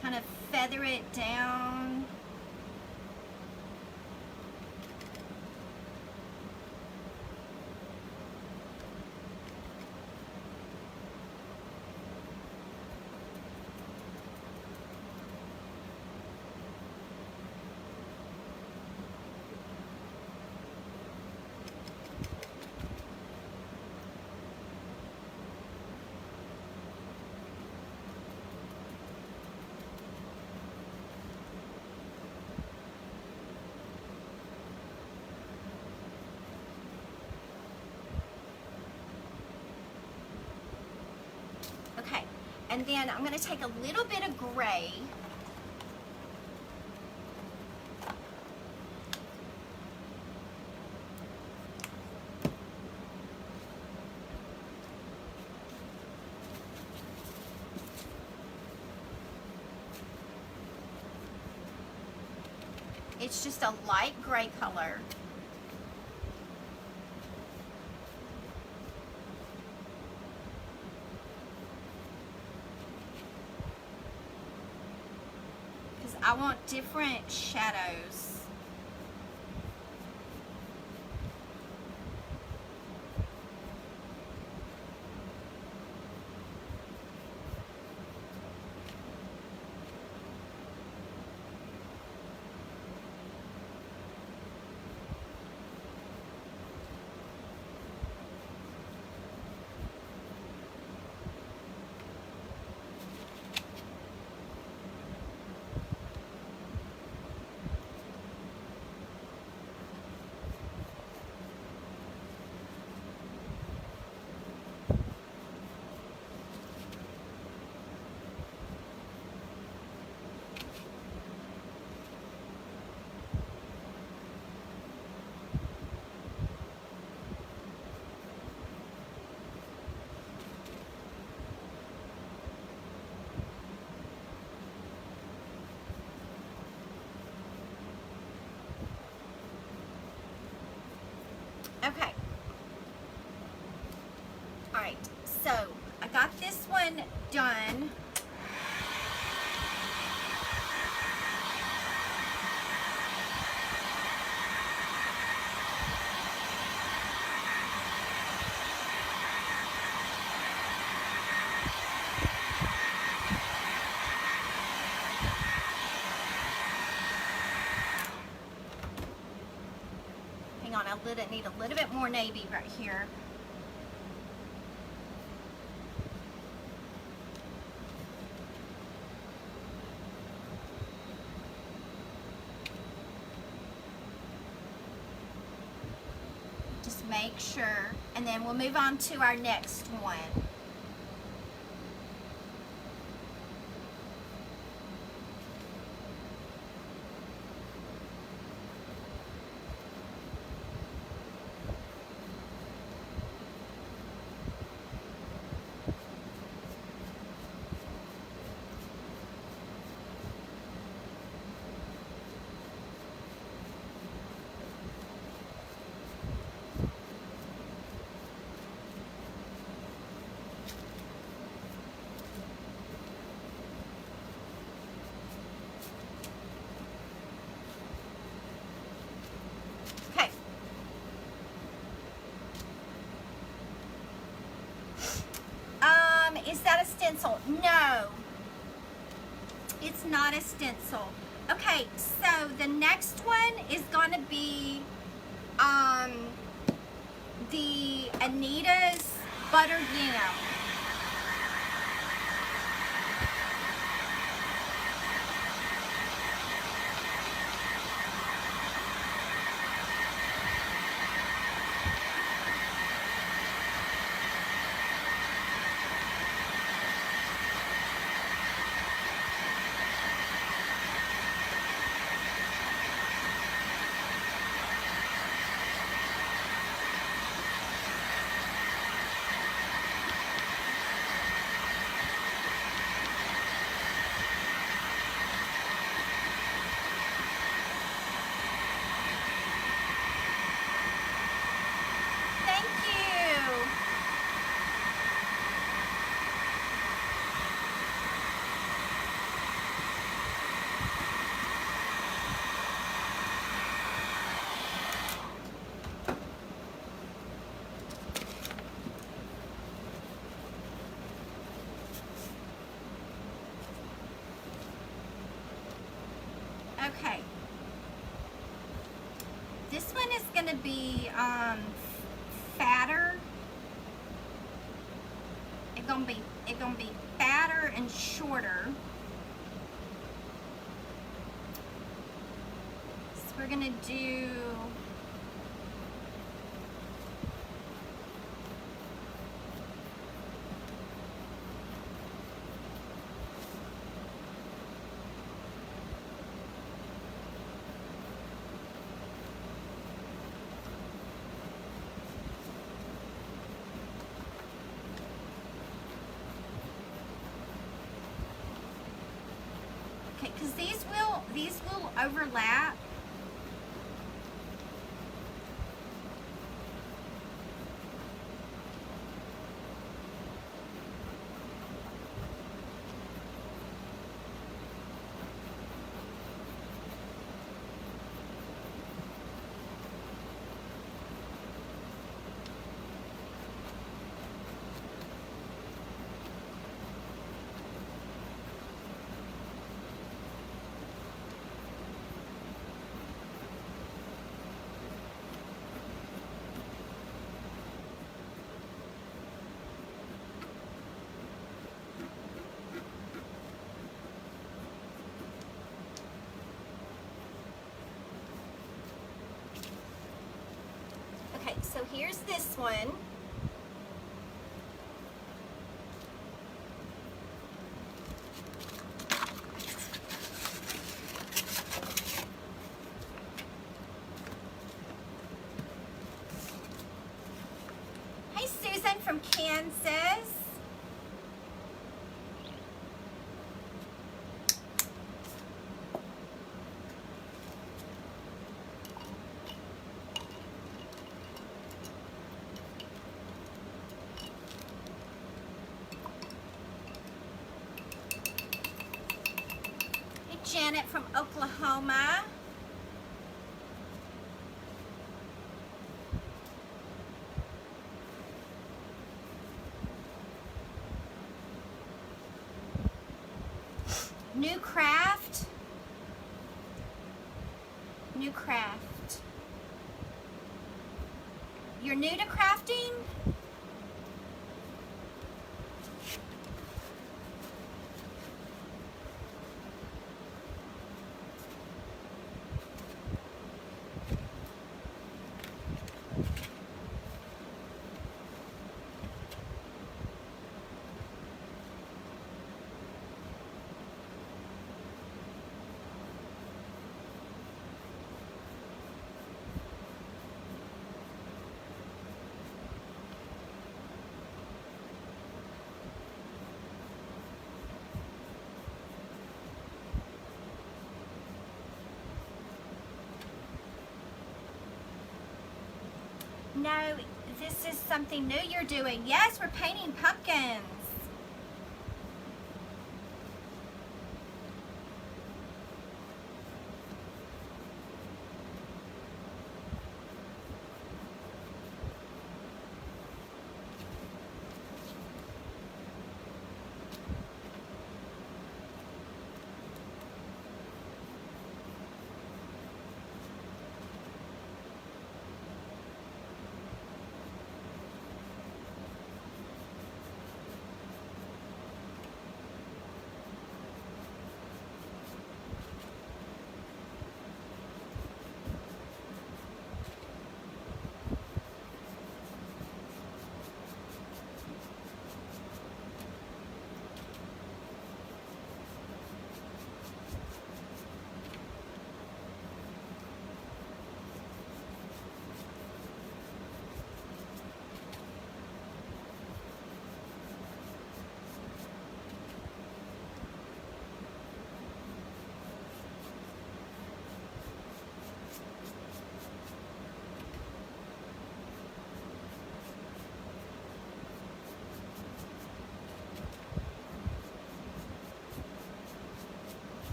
Kind of feather it down. Okay, and then I'm going to take a little bit of gray. It's just a light gray color. Because I want different shadows. Okay. Alright, so I got this one done. Hang on, I need a little bit more navy right here. Just make sure, and then we'll move on to our next one. Okay. Is that a stencil? No. It's not a stencil. Okay, so the next one is going to be the Anita's Buttered Yam. Okay. This one is going to be fatter. It's gonna be fatter and shorter. So we're gonna do okay, because these will overlap. So here's this one. Hey, Susan from Kansas. Janet from Oklahoma. New craft. New craft. You're new to crafting? No, this is something new you're doing. Yes, we're painting pumpkins.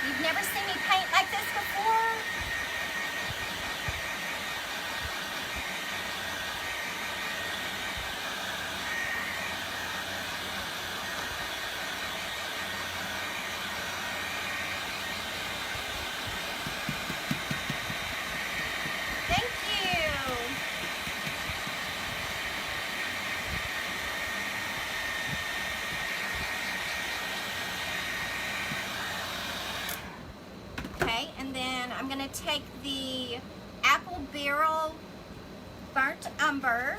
You've never seen me paint like this before? Thank you. Okay, and then I'm going to take the Apple Barrel Burnt Umber.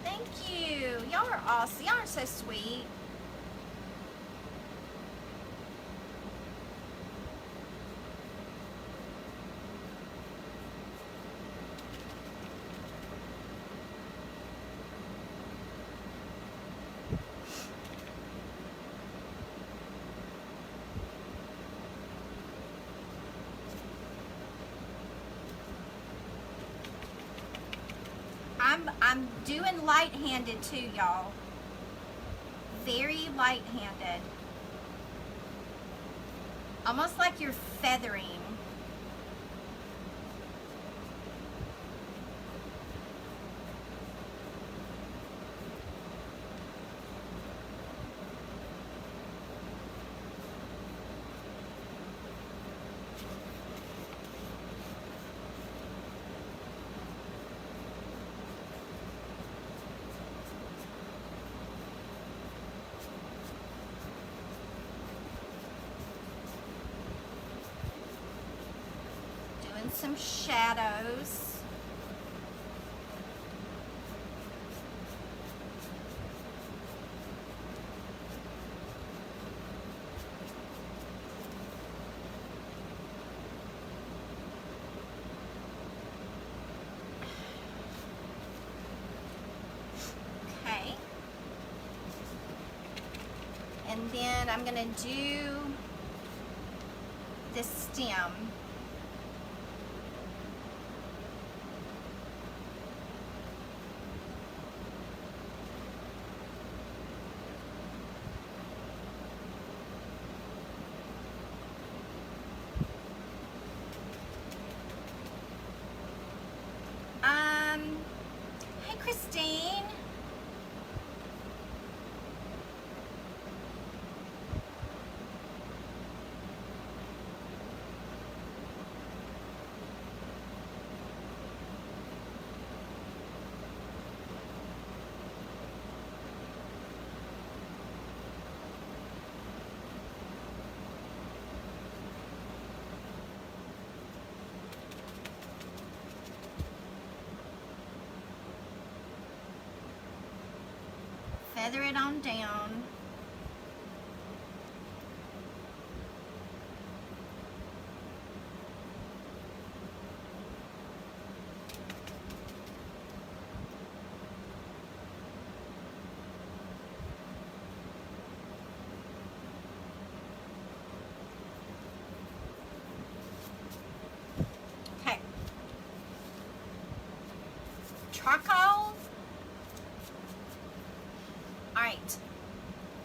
Thank you. Y'all are awesome. Y'all are so sweet. I'm doing light-handed too, y'all. Very light-handed. almost like you're feathering. Doing some shadows. Okay. And then I'm gonna do the stem. Hey Christine. Feather it on down. Okay. Charcoal. All right.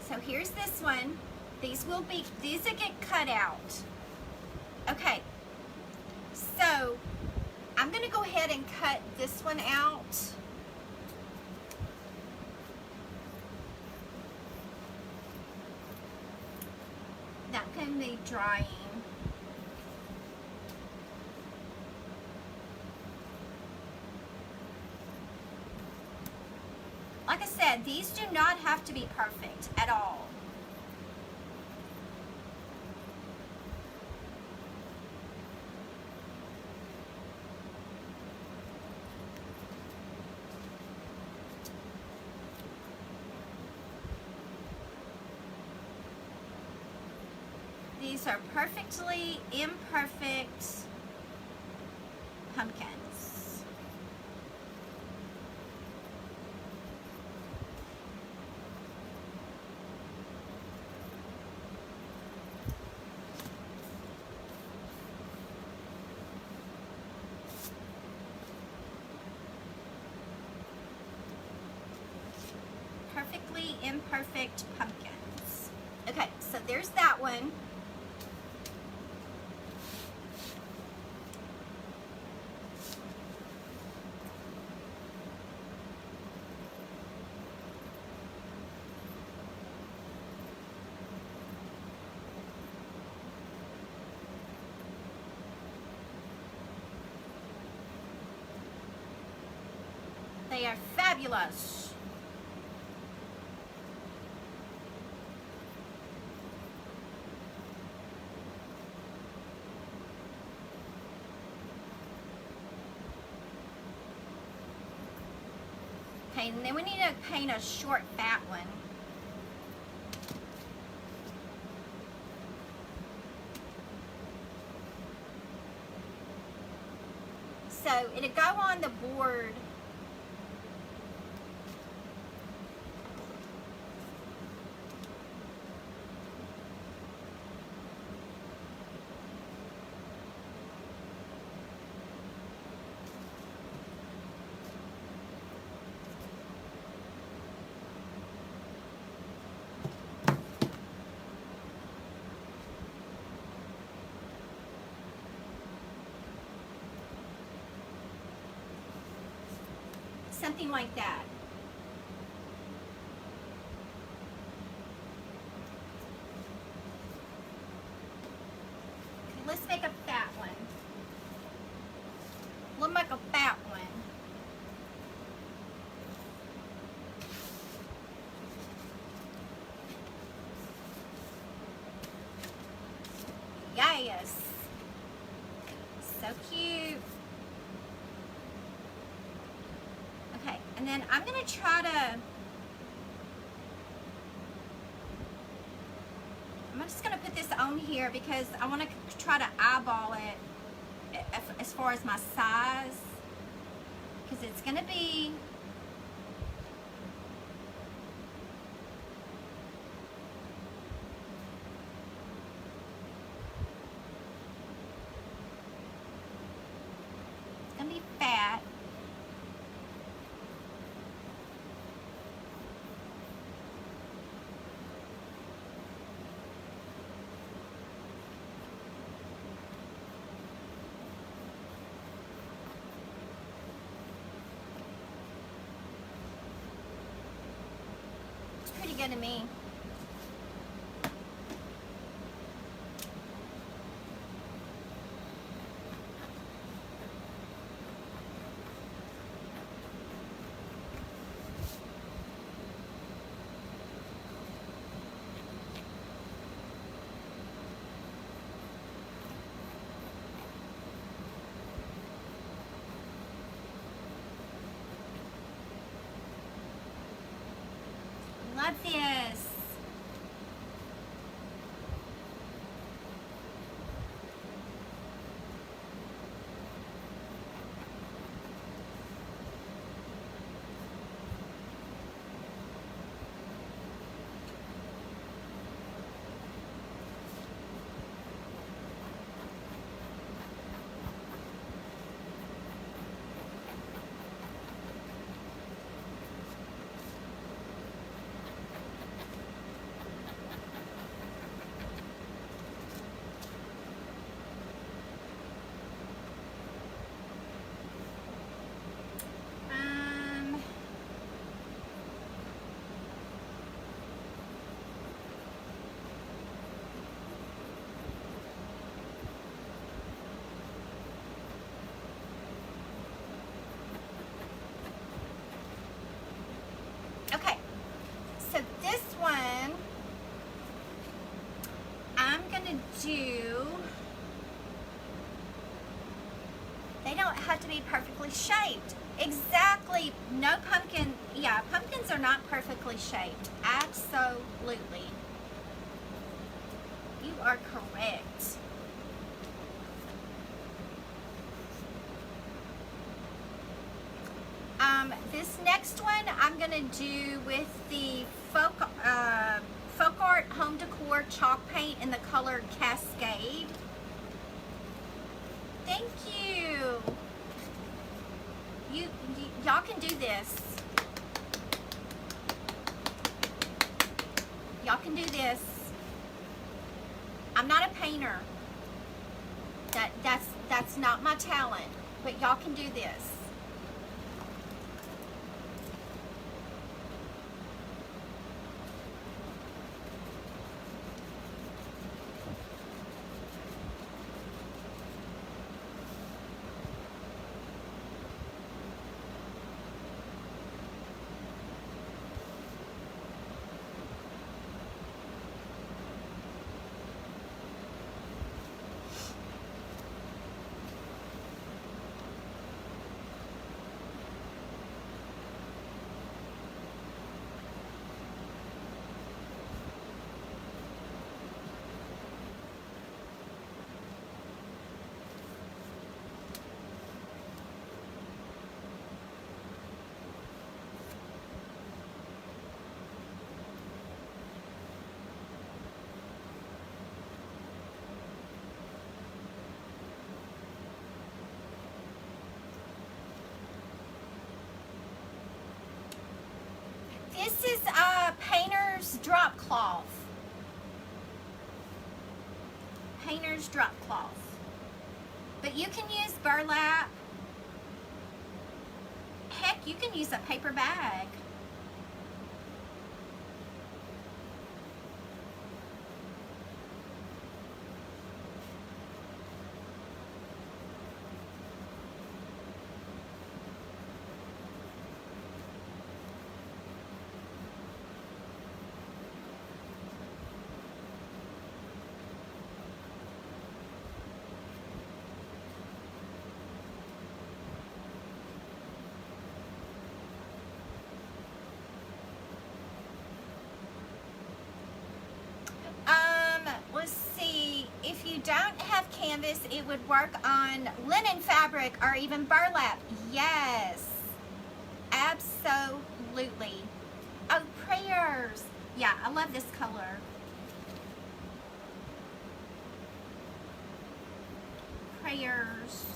So here's this one. These will get cut out. Okay. So I'm gonna go ahead and cut this one out. That can be drying. Like I said, these do not have to be perfect at all. These are perfectly imperfect pumpkins. Perfectly imperfect pumpkins. Okay, so there's that one. They are fabulous. Okay, and then we need to paint a short, fat one. So it'll go on the board. something like that. Okay, let's make a fat one. We'll make a fat one. Yes. So cute. Okay, and then I'm going to try to... I'm just going to put this on here because I want to try to eyeball it as far as my size. Because it's going to be... fat. It's pretty good to me. Love this. Okay, so this one I'm gonna do, they don't have to be perfectly shaped. Exactly, no pumpkin, yeah, pumpkins are not perfectly shaped. Absolutely. You are correct. This next one I'm gonna do with the Folk Art Home Decor chalk paint in the color Cascade. Thank you. Y'all can do this. Y'all can do this. I'm not a painter. That's not my talent, but y'all can do this. This is Painter's Drop Cloth. Painter's Drop Cloth. But you can use burlap. Heck like, you can use a paper bag. Let's see. If you don't have canvas, it would work on linen fabric or even burlap. Yes, absolutely. Oh, prayers. Yeah, I love this color. Prayers.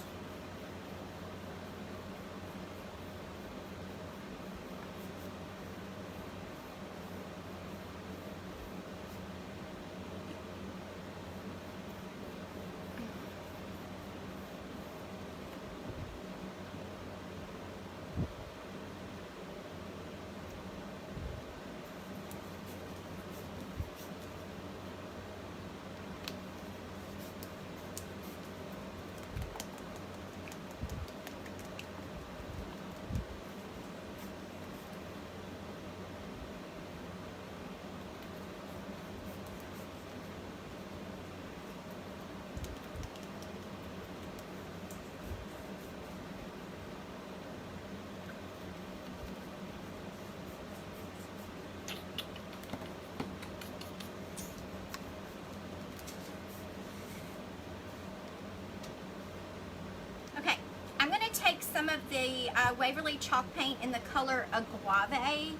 Take some of the Waverly chalk paint in the color Agave.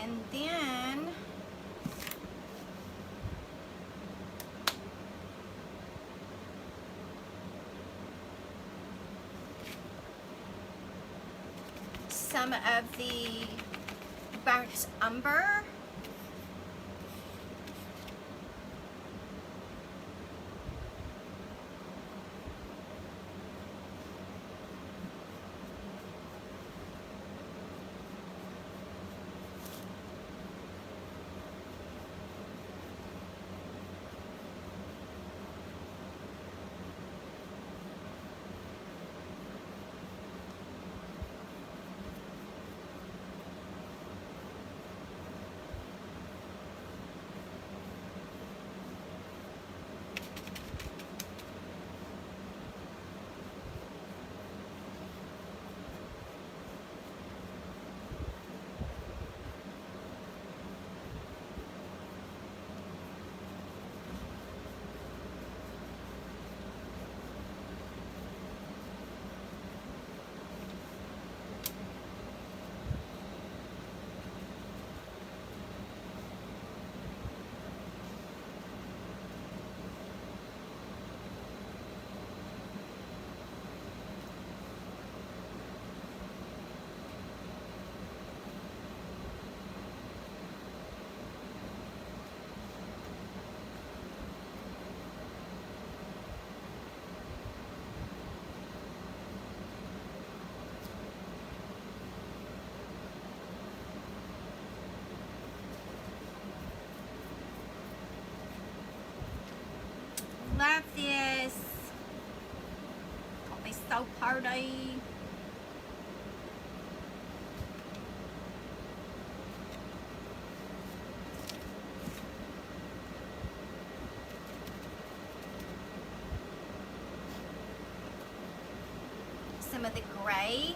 And then some of the burnt umber. Love this. Got me so party. some of the gray.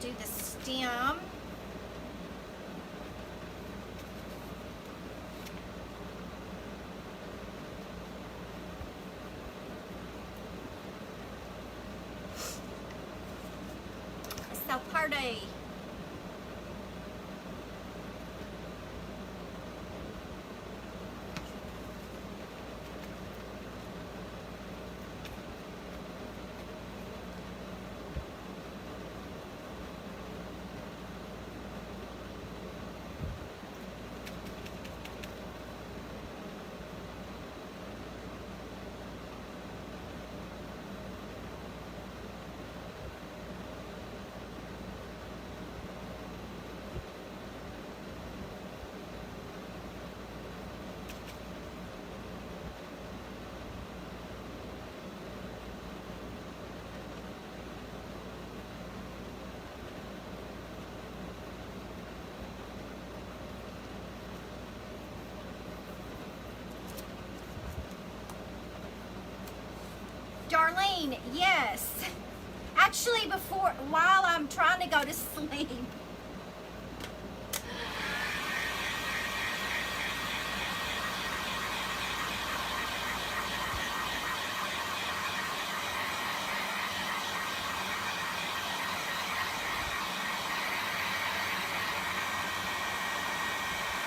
Do the stem. It's so pretty. Darlene, yes. Actually, while I'm trying to go to sleep.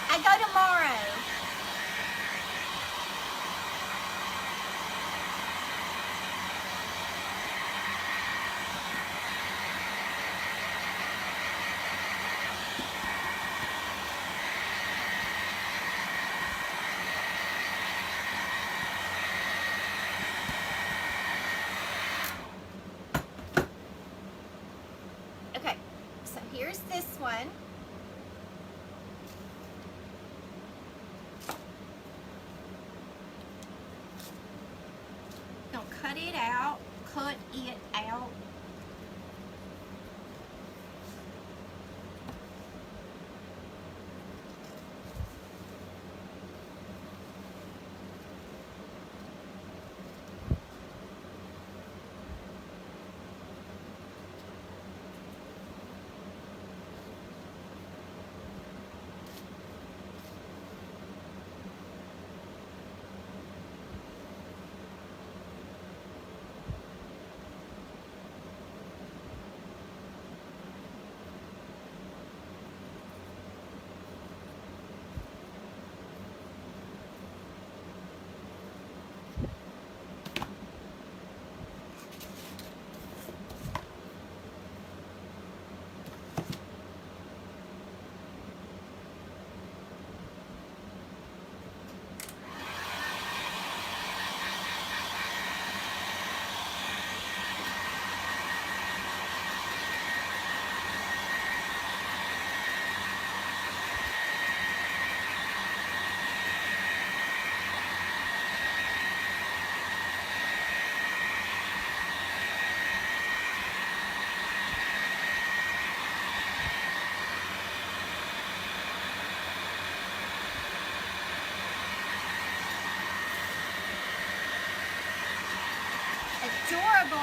I go tomorrow. Okay, so here's this one. Gonna cut it out, cut it out. Adorable.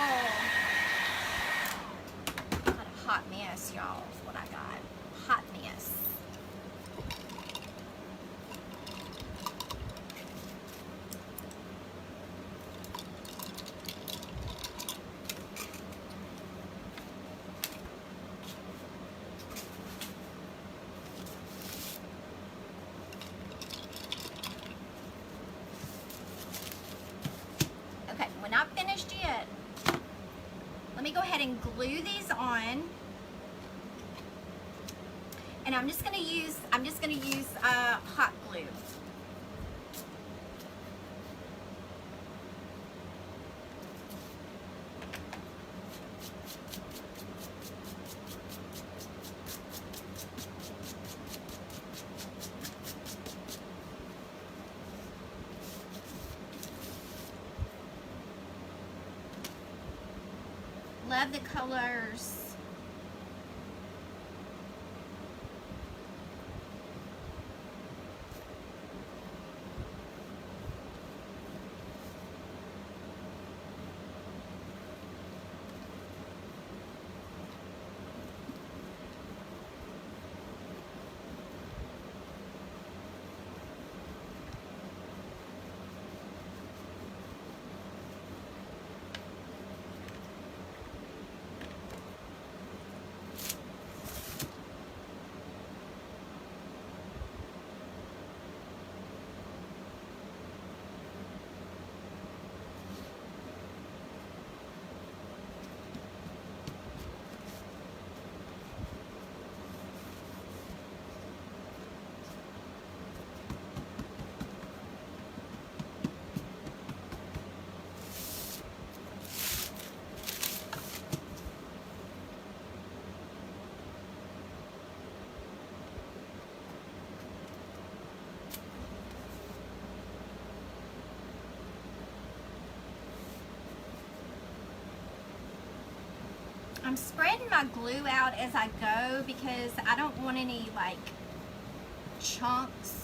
Got a hot mess, y'all, is what I got. Hot mess. Okay, we're not finished yet. Let me go ahead and glue these on. And I'm just gonna use hot glue. Love the colors. I'm spreading my glue out as I go because I don't want any like chunks.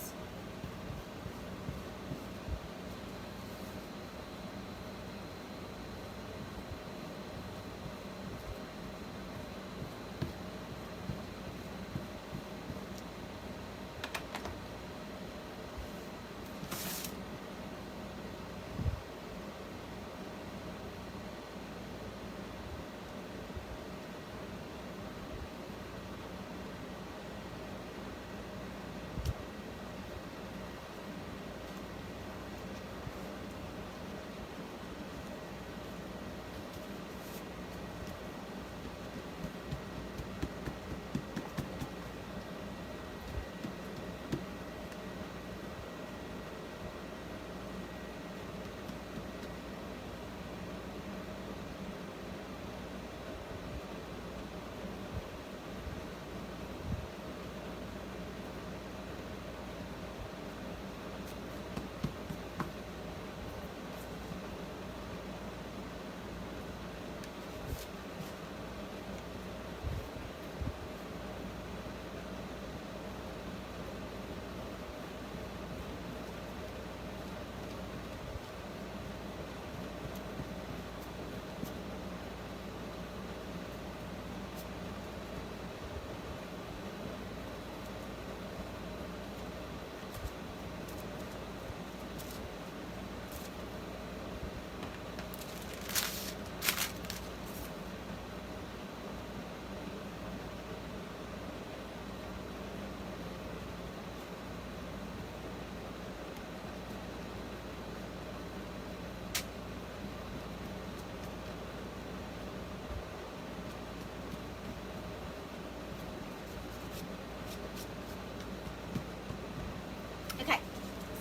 Okay,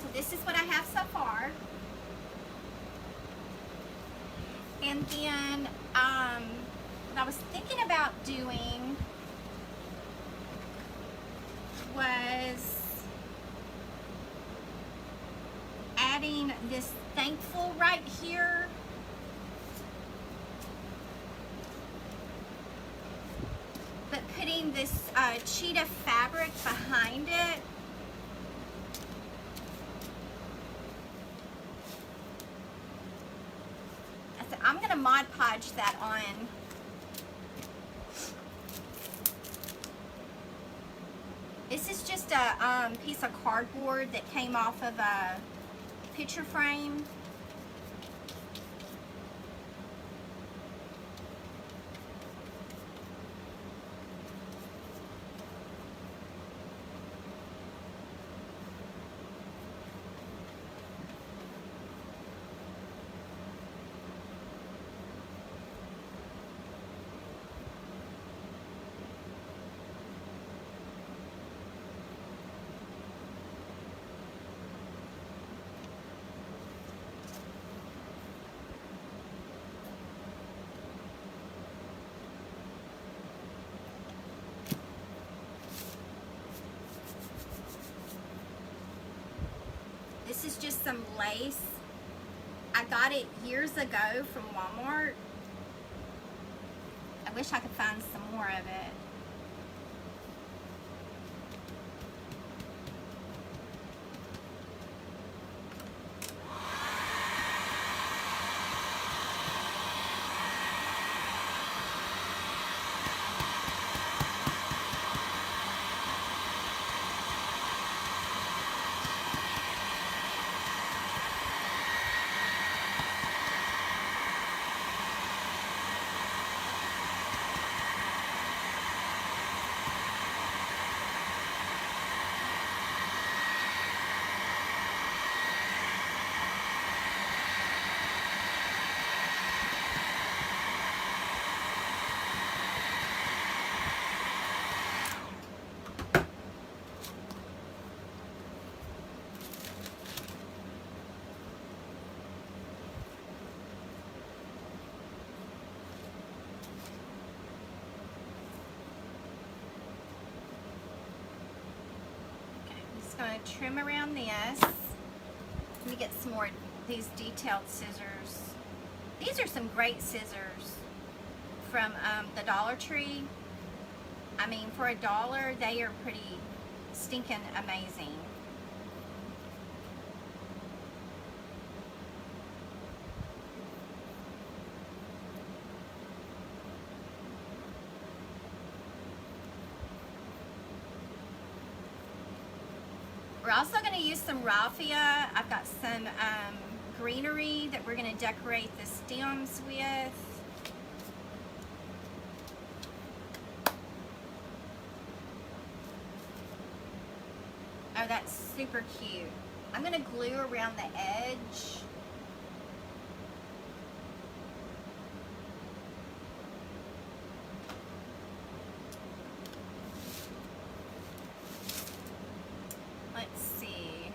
so this is what I have so far. And then what I was thinking about doing was adding this thankful right here. But putting this cheetah fabric behind it. I'm going to Mod Podge that on. This is just a piece of cardboard that came off of a picture frame. This is just some lace. I got it years ago from Walmart. I wish I could find some more of it. Going to trim around this. Let me get some more of these detailed scissors. These are some great scissors from the Dollar Tree. I mean, for $1, they are pretty stinking amazing. We're also going to use some raffia. I've got some greenery that we're going to decorate the stems with. Oh, that's super cute. I'm going to glue around the edge. Let's see.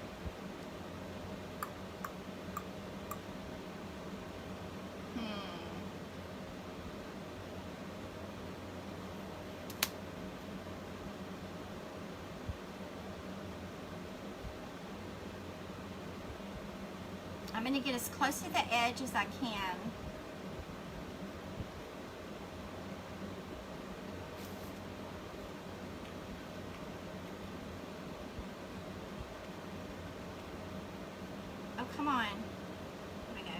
I'm going to get as close to the edge as I can. Oh, come on. Here we go.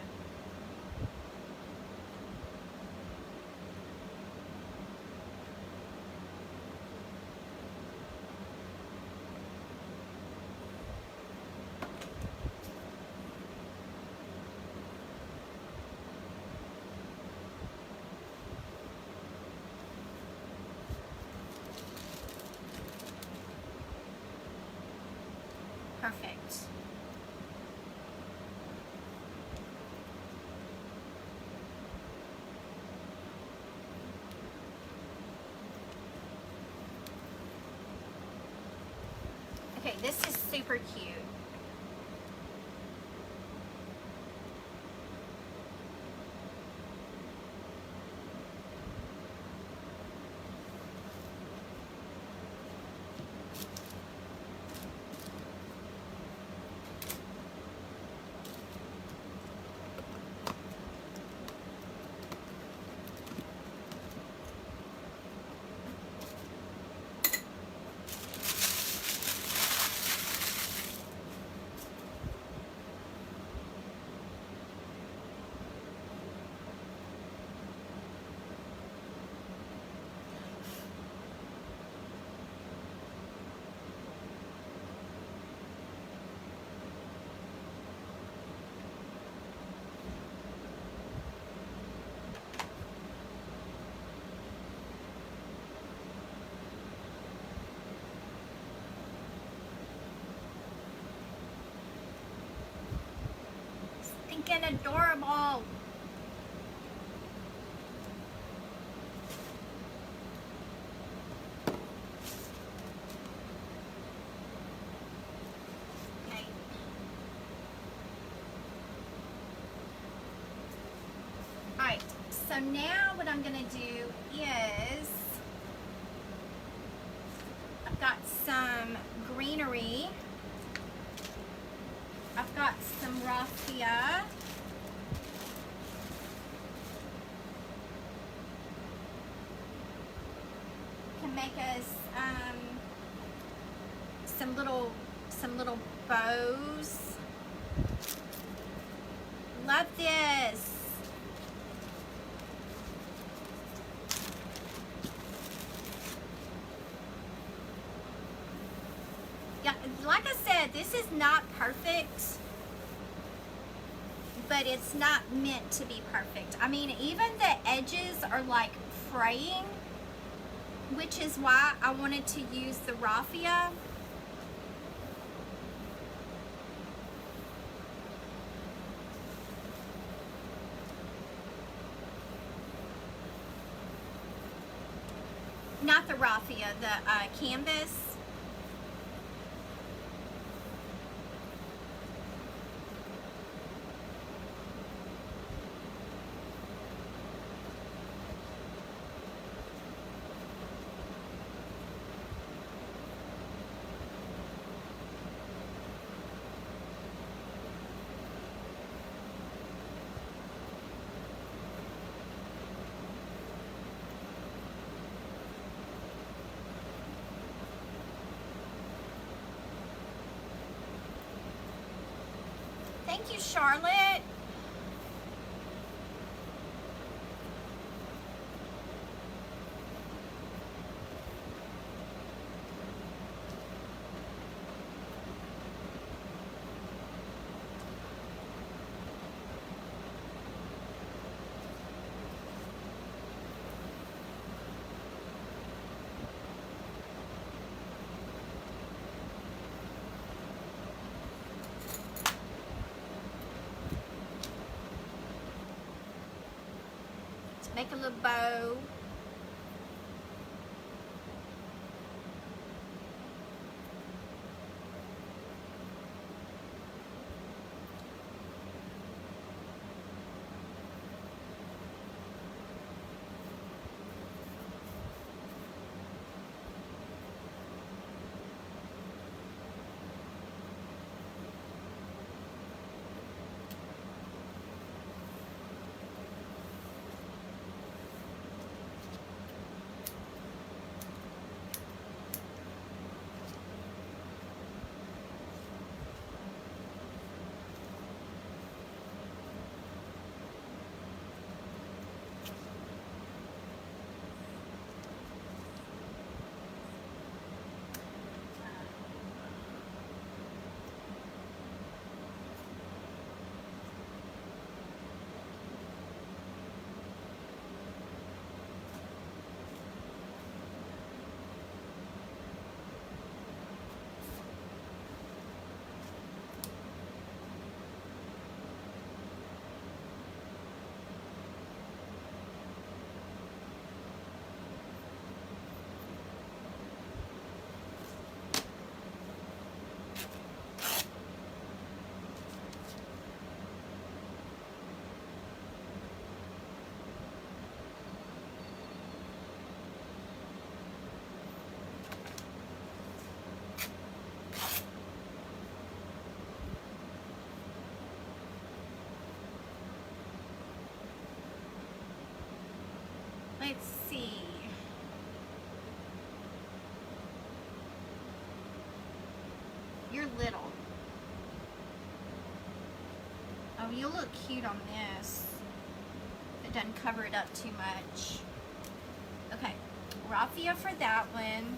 Perfect. Okay, this is super cute. Stinking adorable. Okay. Alright, so now what I'm going to do is I've got some greenery. I've got some raffia. make us some little bows. Love this. Yeah, like I said, this is not perfect, but it's not meant to be perfect. I mean, even the edges are like fraying, which is why I wanted to use the raffia. Not the raffia, the canvas. Thank you, Charlotte. Make a little bow. Let's see. You're little. Oh, you look cute on this. It doesn't cover it up too much. Okay, raffia for that one.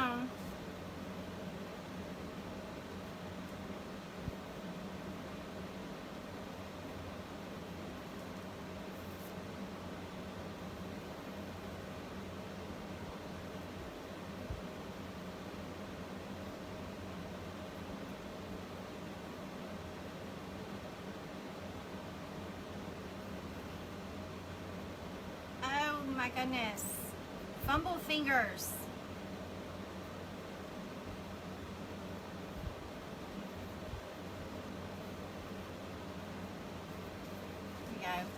down. Oh my goodness. Fumble fingers. There we go.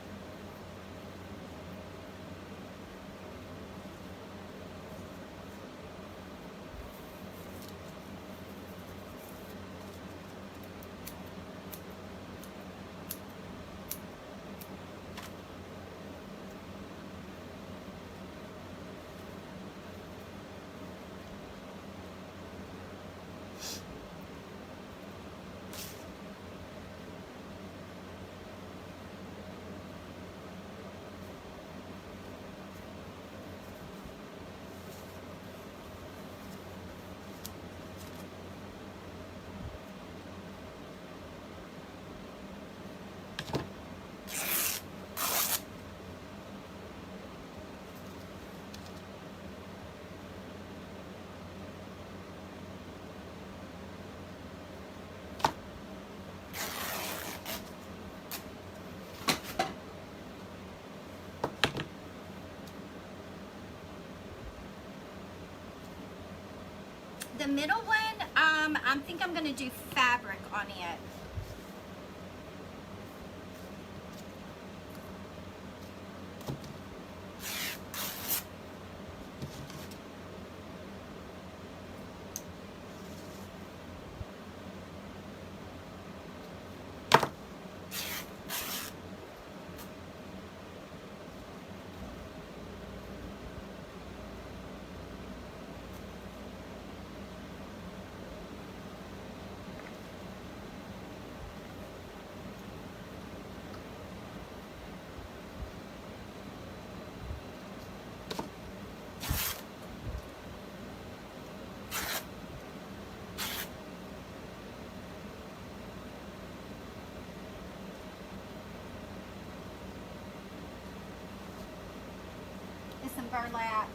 The middle one, I think I'm going to do fabric on it. And some burlap.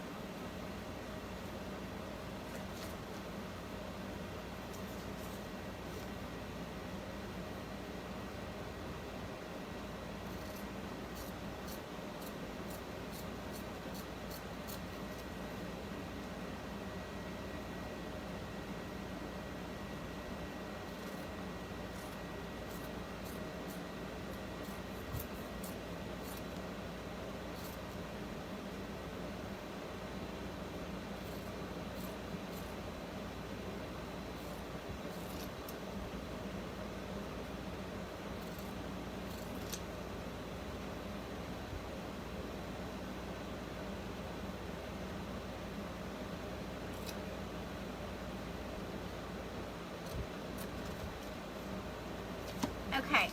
Okay.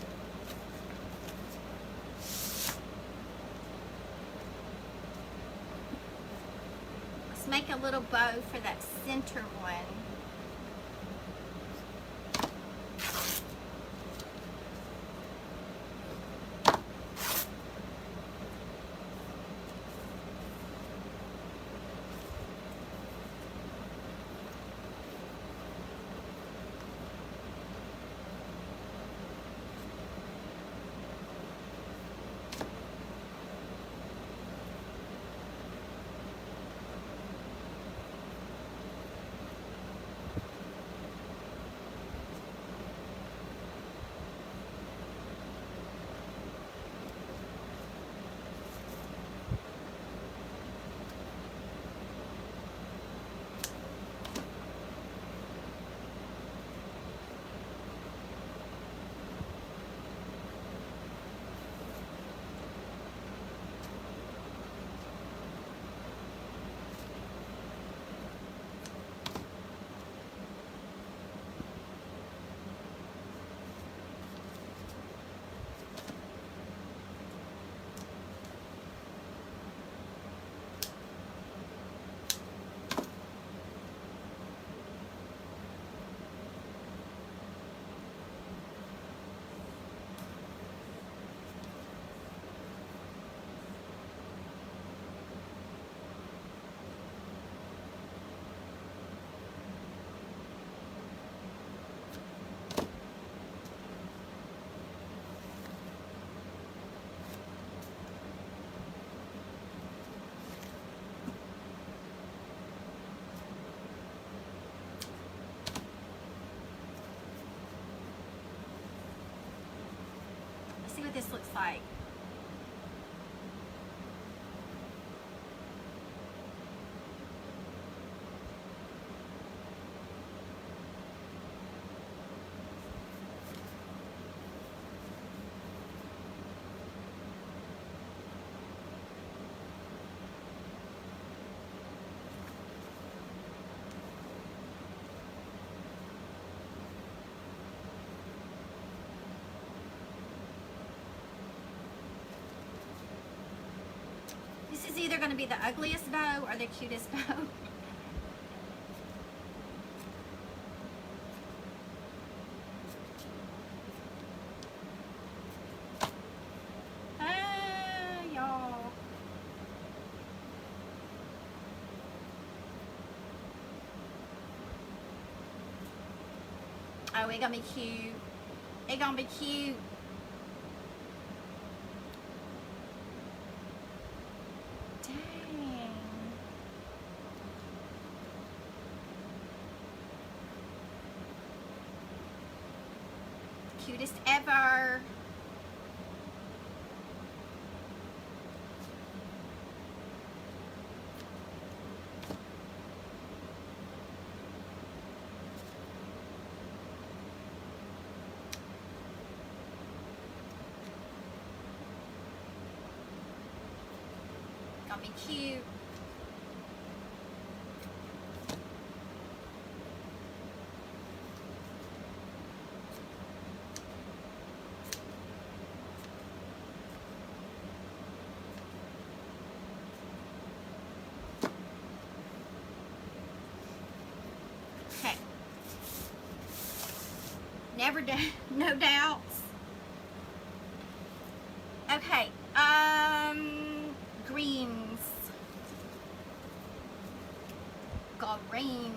Let's make a little bow for that center one. looks like. This is either going to be the ugliest bow or the cutest bow. Y'all. Oh, it gonna be cute. It gonna be cute. Cutest ever. Gonna be cute. Okay. No doubts. Okay. Greens. Greens.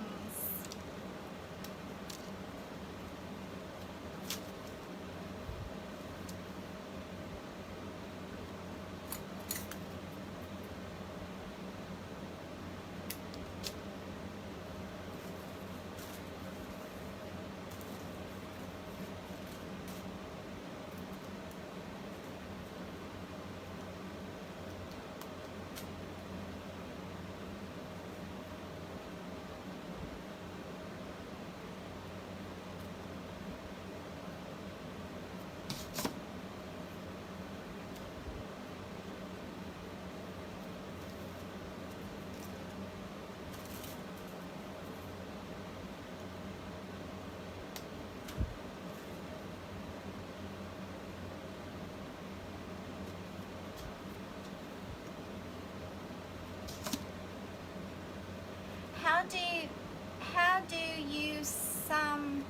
How do you some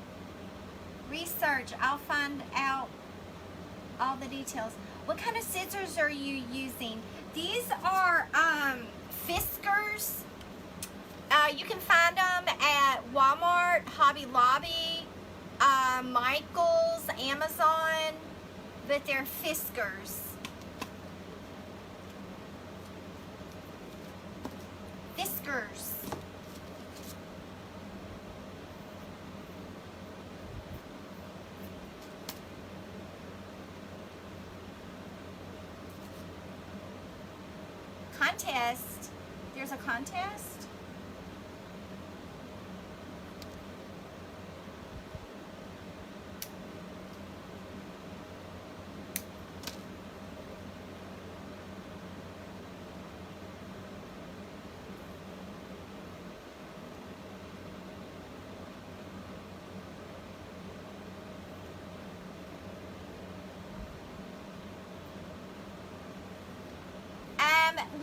research? I'll find out all the details. What kind of scissors are you using? These are Fiskars. You can find them at Walmart, Hobby Lobby, Michael's, Amazon, but they're Fiskars. Fiskars. Contest. There's a contest?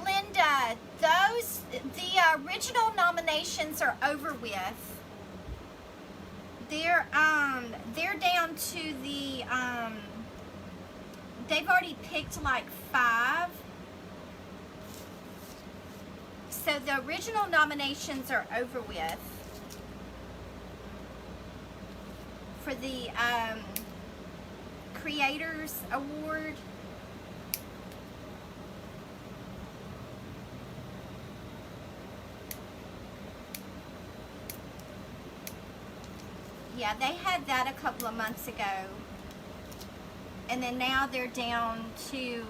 Linda, the original nominations are over with. They're down to the they've already picked like 5. So the original nominations are over with for the Creators Award. Yeah, they had that a couple of months ago. And then now they're down to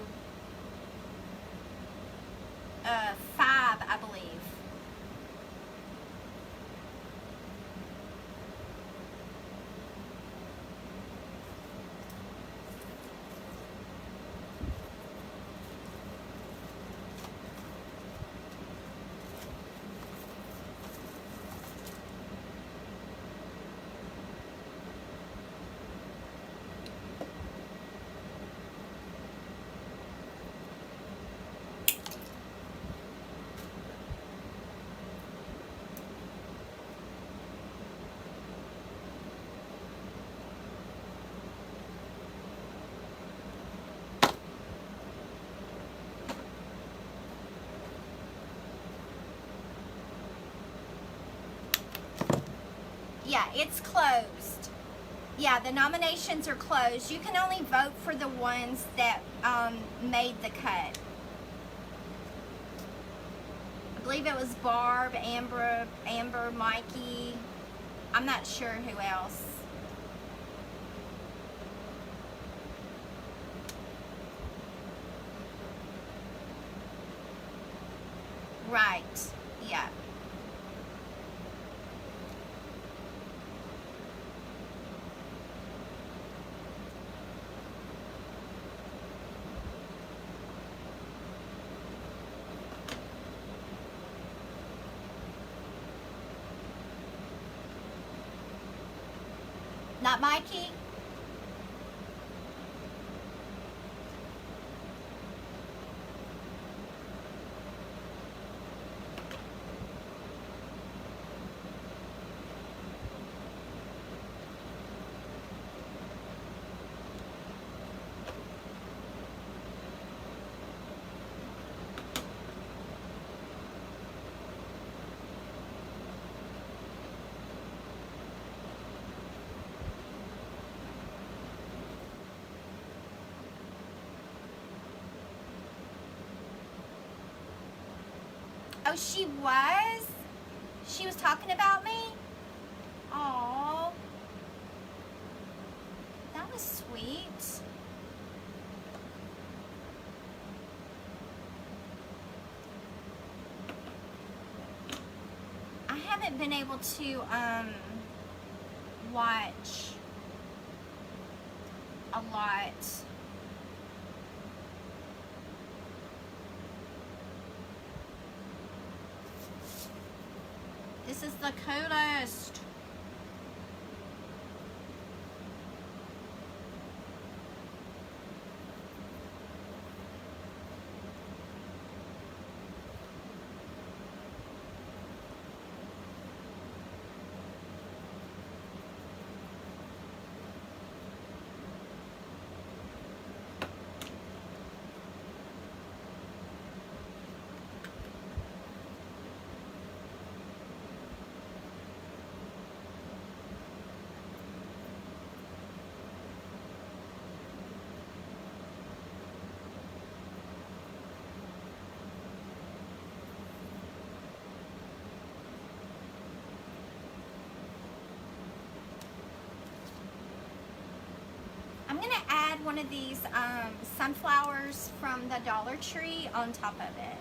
5, I believe. Yeah, it's closed. Yeah, the nominations are closed. You can only vote for the ones that made the cut. I believe it was Barb, Amber, Mikey. I'm not sure who else. Right. Yeah. Not Mikey? Oh, she was? She was talking about me? Aww. That was sweet. I haven't been able to watch a lot. This is the coolest. I'm gonna add one of these sunflowers from the Dollar Tree on top of it.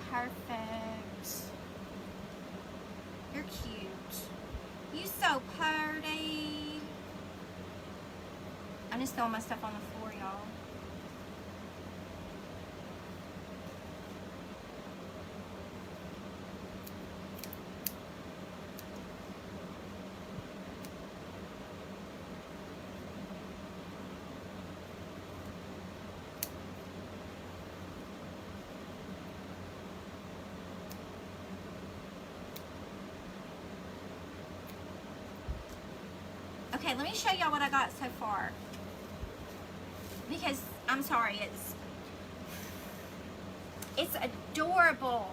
Perfect. You're cute. You so pretty. I'm just throwing my stuff on the floor, y'all. Okay, let me show y'all what I got so far. Because, I'm sorry, it's adorable.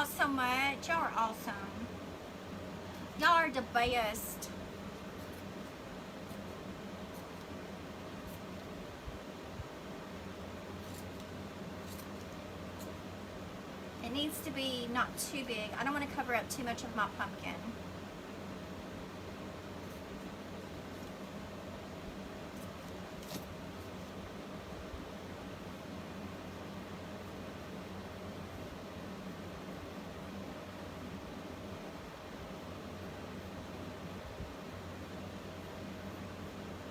y'all so much. Y'all are awesome. Y'all are the best. It needs to be not too big. I don't want to cover up too much of my pumpkin.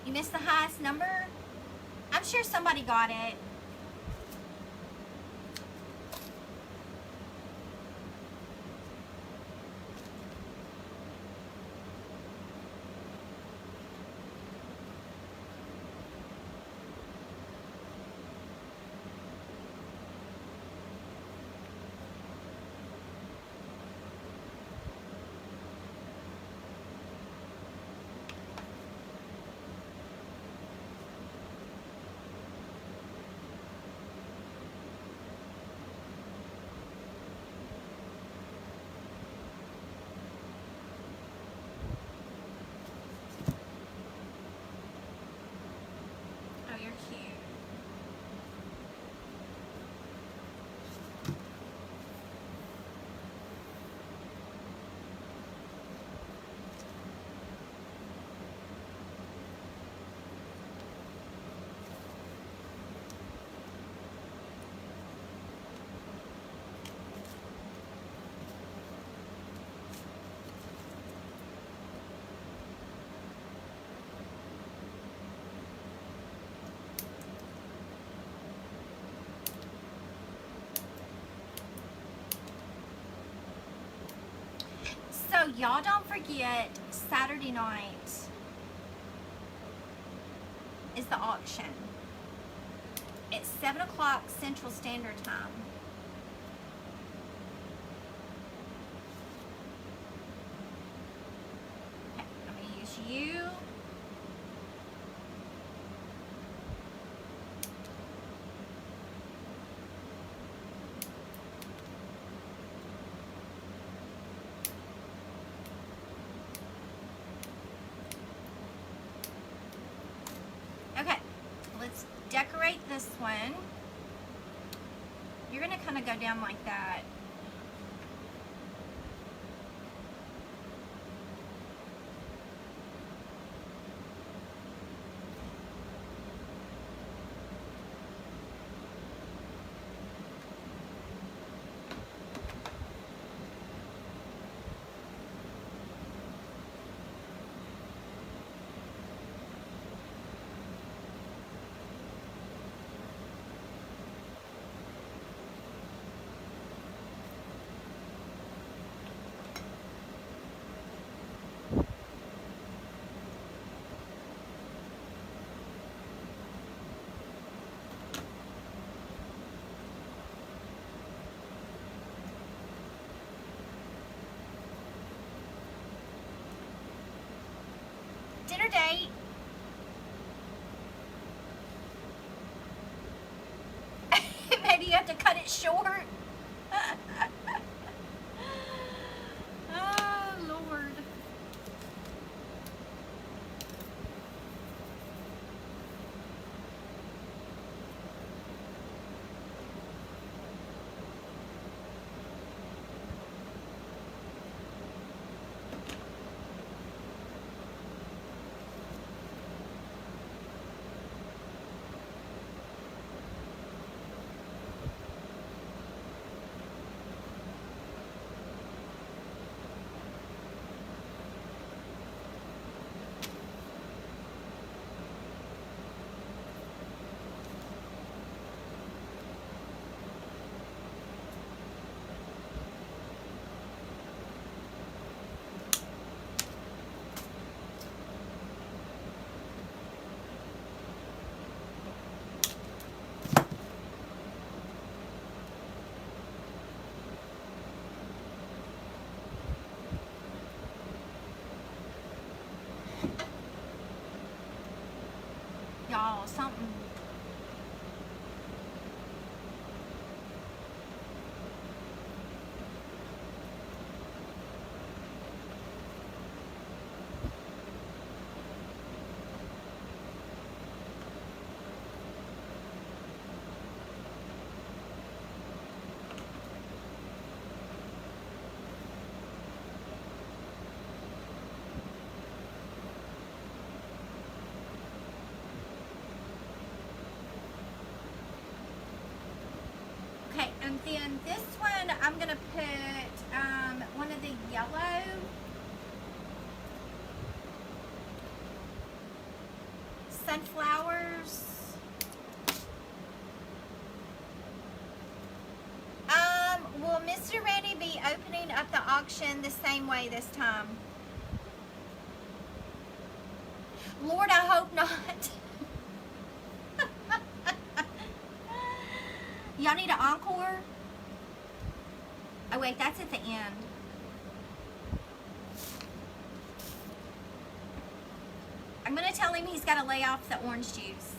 You missed the highest number? I'm sure somebody got it. Oh, you're cute. So y'all don't forget, Saturday night is the auction. It's 7 o'clock Central Standard Time. Okay, I'm going to use you. Okay, let's decorate this one. You're going to kind of go down like that. Dinner date. Maybe you have to cut it short. Oh, Lord. Y'all, something. then this one, I'm going to put one of the yellow sunflowers. Will Mr. Randy be opening up the auction the same way this time? Lord, I hope not. Y'all need an encore? Oh wait, that's at the end. I'm gonna tell him he's gotta lay off the orange juice.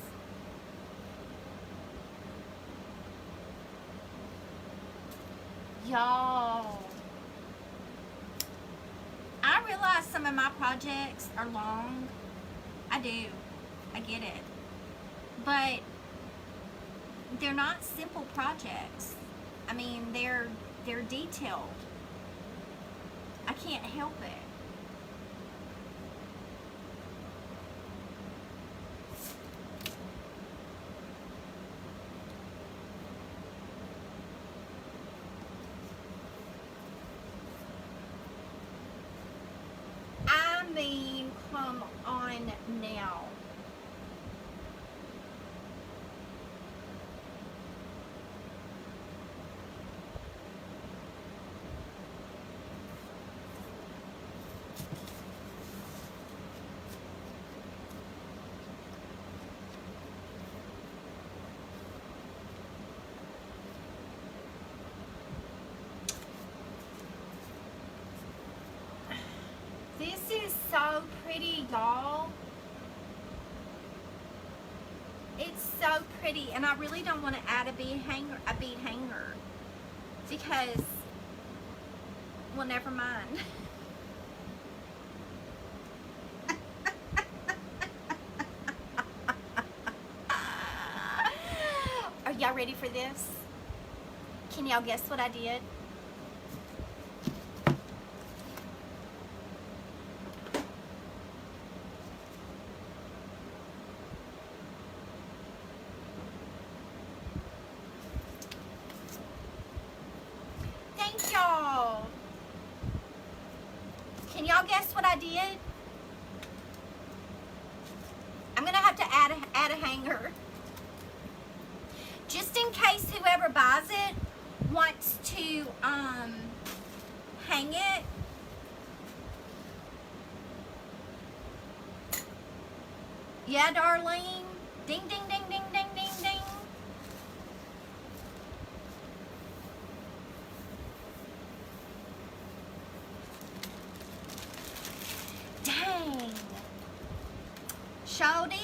Y'all, I realize some of my projects are long. I do. I get it. But they're not simple projects. I mean, they're detailed. I can't help it. I mean, come on now. This is so pretty, y'all. It's so pretty, and I really don't want to add a bead hanger, because, well, never mind. Are y'all ready for this? Can y'all guess what I did? Y'all, can y'all guess what I did? I'm gonna have to add a hanger, just in case whoever buys it wants to hang it. Yeah, Darlene. Ding, ding, ding, ding, ding, ding, ding. Dang. Sure did.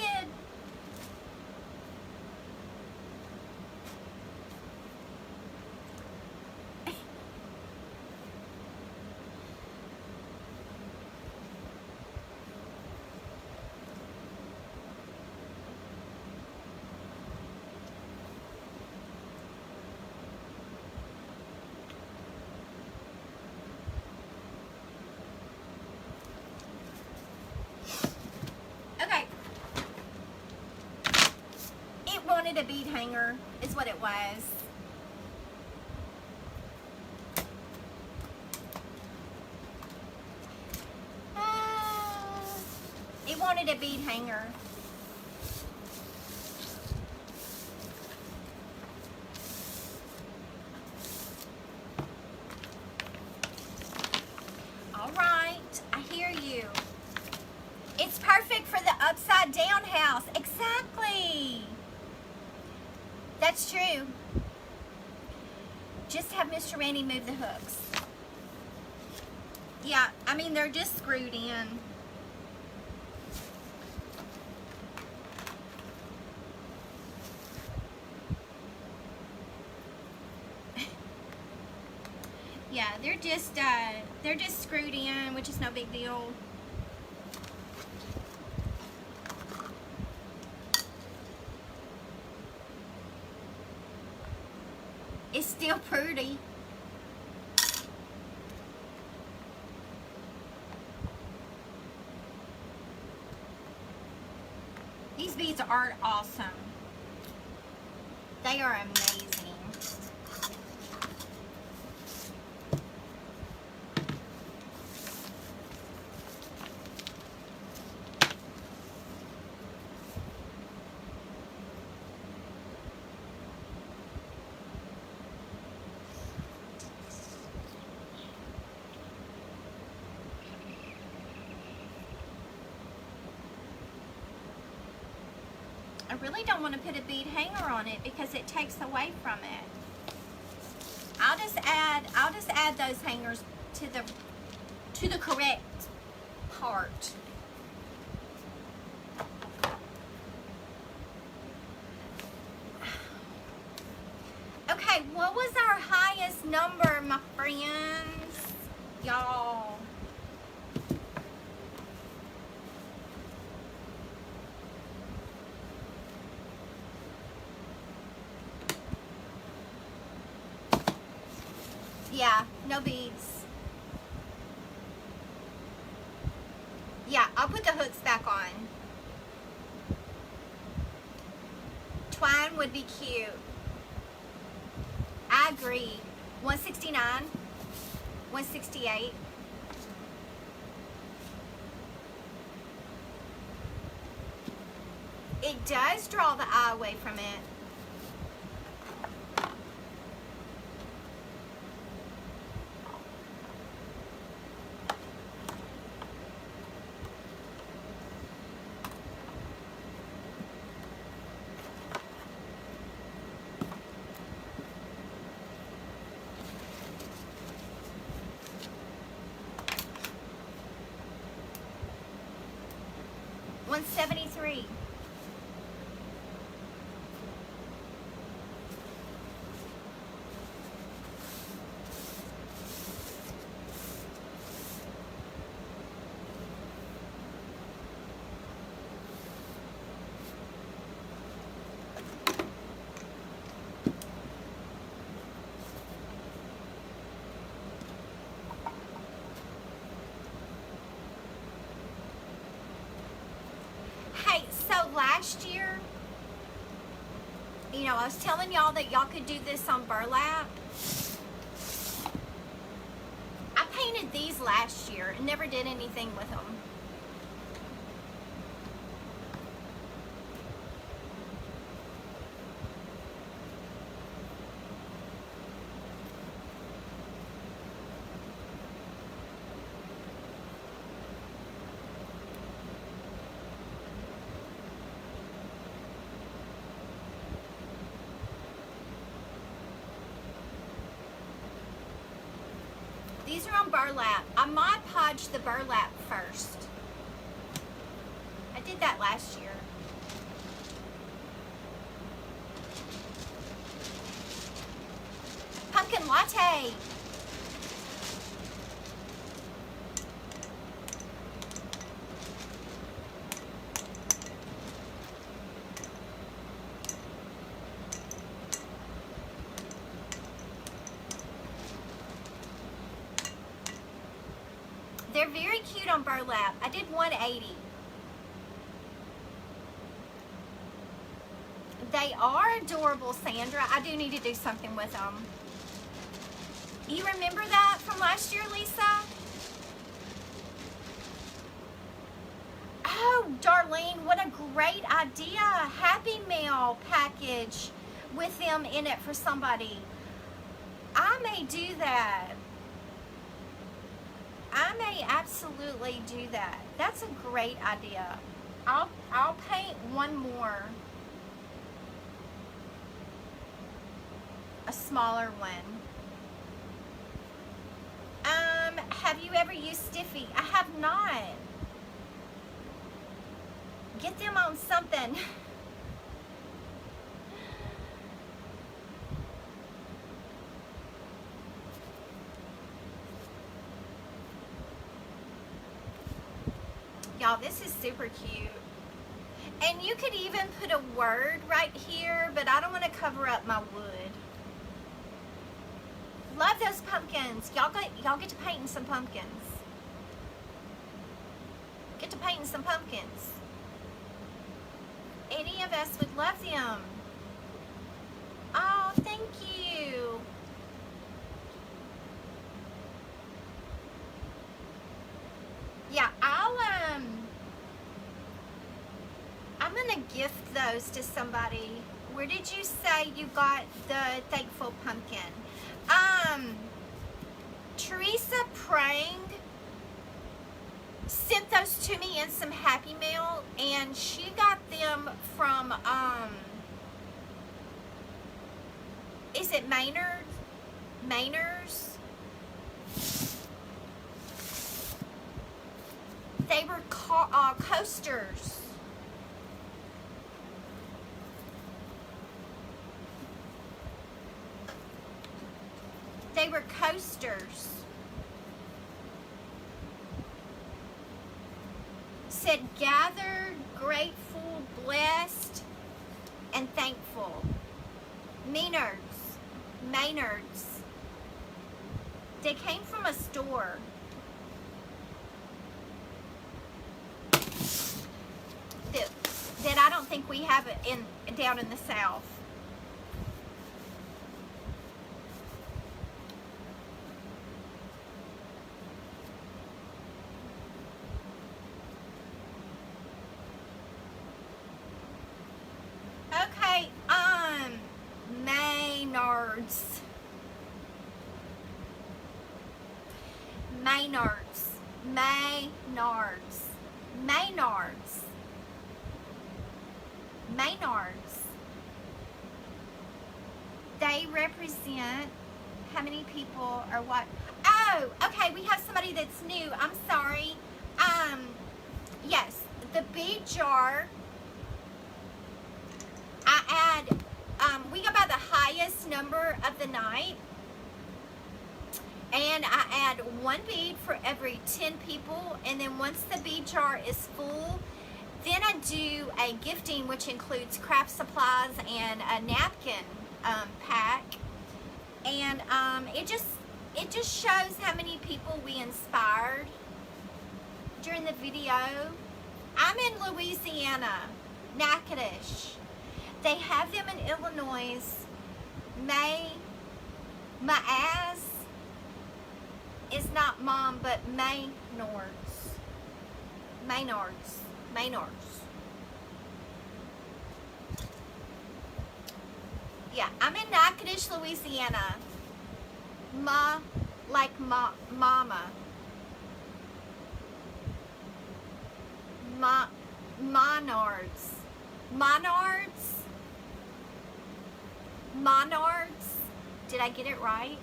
Okay. It wanted a bead hanger, is what it was. It wanted a bead hanger. All right, I hear you. It's perfect for the upside down house. Exactly. That's true. Just have Mr. Randy move the hooks. Yeah, I mean, they're just screwed in. Yeah, they're just screwed in, which is no big deal. It's still pretty. These beads are awesome. They are amazing. I really don't want to put a bead hanger on it because it takes away from it. I'll just add those hangers to the correct part. Okay, what was our highest number, my friends? Y'all. Yeah, no beads. Yeah, I'll put the hooks back on. Twine would be cute. I agree. 169, 168. It does draw the eye away from it. $173. Hey, so last year, you know, I was telling y'all that y'all could do this on burlap. I painted these last year and never did anything with them. These are on burlap. I Mod Podged the burlap first. I did that last year. Pumpkin latte. They're very cute on burlap. I did 180. They are adorable, Sandra. I do need to do something with them. You remember that from last year, Lisa? Oh, Darlene, what a great idea. Happy Mail package with them in it for somebody. I may do that. I may absolutely do that. That's a great idea. I'll paint one more. A smaller one. Have you ever used Stiffy? I have not. Get them on something. Y'all, this is super cute. And you could even put a word right here, but I don't want to cover up my wood. Love those pumpkins. Y'all get to painting some pumpkins. Get to painting some pumpkins. Any of us would love them. Oh, thank you. Yeah, I'm gonna gift those to somebody. Where did you say you got the Thankful Pumpkin? Teresa Prang sent those to me in some Happy Mail, and she got them from, is it Maynard? Maynard's? They were coasters. They were coasters. Said gathered, grateful, blessed, and thankful. Maynard's. Maynard's. They came from a store. That I don't think we have it down in the South. Okay, Maynard's. Maynard's. Maynard's. Maynard's. Maynard's. They represent how many people or what? Oh, okay, we have somebody that's new. I'm sorry. Yes, the big jar. I add, we go by the highest number of the night. And I add 1 bead for every 10 people. And then once the bead jar is full, then I do a gifting, which includes craft supplies and a napkin pack. And it just shows how many people we inspired during the video. I'm in Louisiana, Natchitoches. They have them in Illinois. Maaz is not mom, but Maynard's. Maynard's. Maynard's. Yeah, I'm in Natchitoches, Louisiana. Mama. Monards. Monards. Monards. Did I get it right?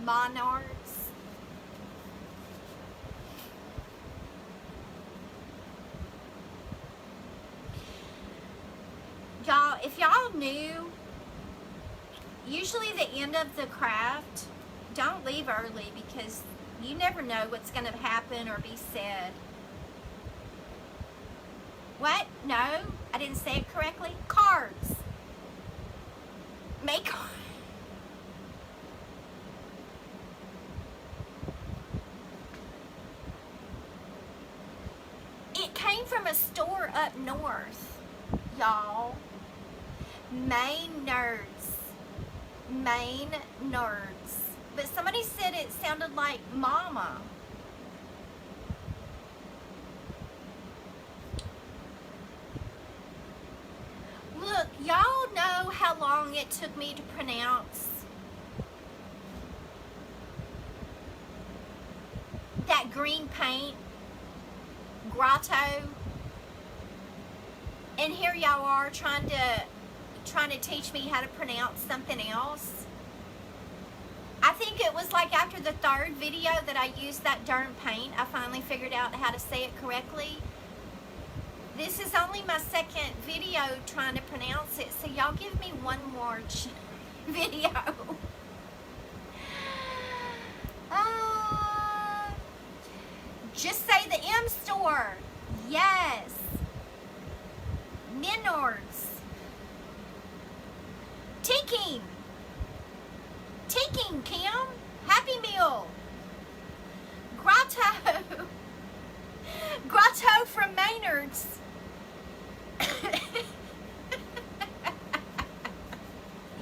Monards. Y'all, if y'all knew, usually the end of the craft, don't leave early because you never know what's going to happen or be said. What? No, I didn't say it correctly. Cards. Make cards. It came from a store up north, y'all. Maynard's. Maynard's. But somebody said it sounded like mama. Look, y'all know how long it took me to pronounce that green paint, grotto, and here y'all are trying to teach me how to pronounce something else. I think it was like after the 3rd video that I used that darn paint, I finally figured out how to say it correctly. This is only my 2nd video trying to pronounce it, so y'all give me one more video. Just say the M store. Yes. Maynard's. Teking. Teking, Kim. Happy Meal. Grotto. Grotto from Maynard's.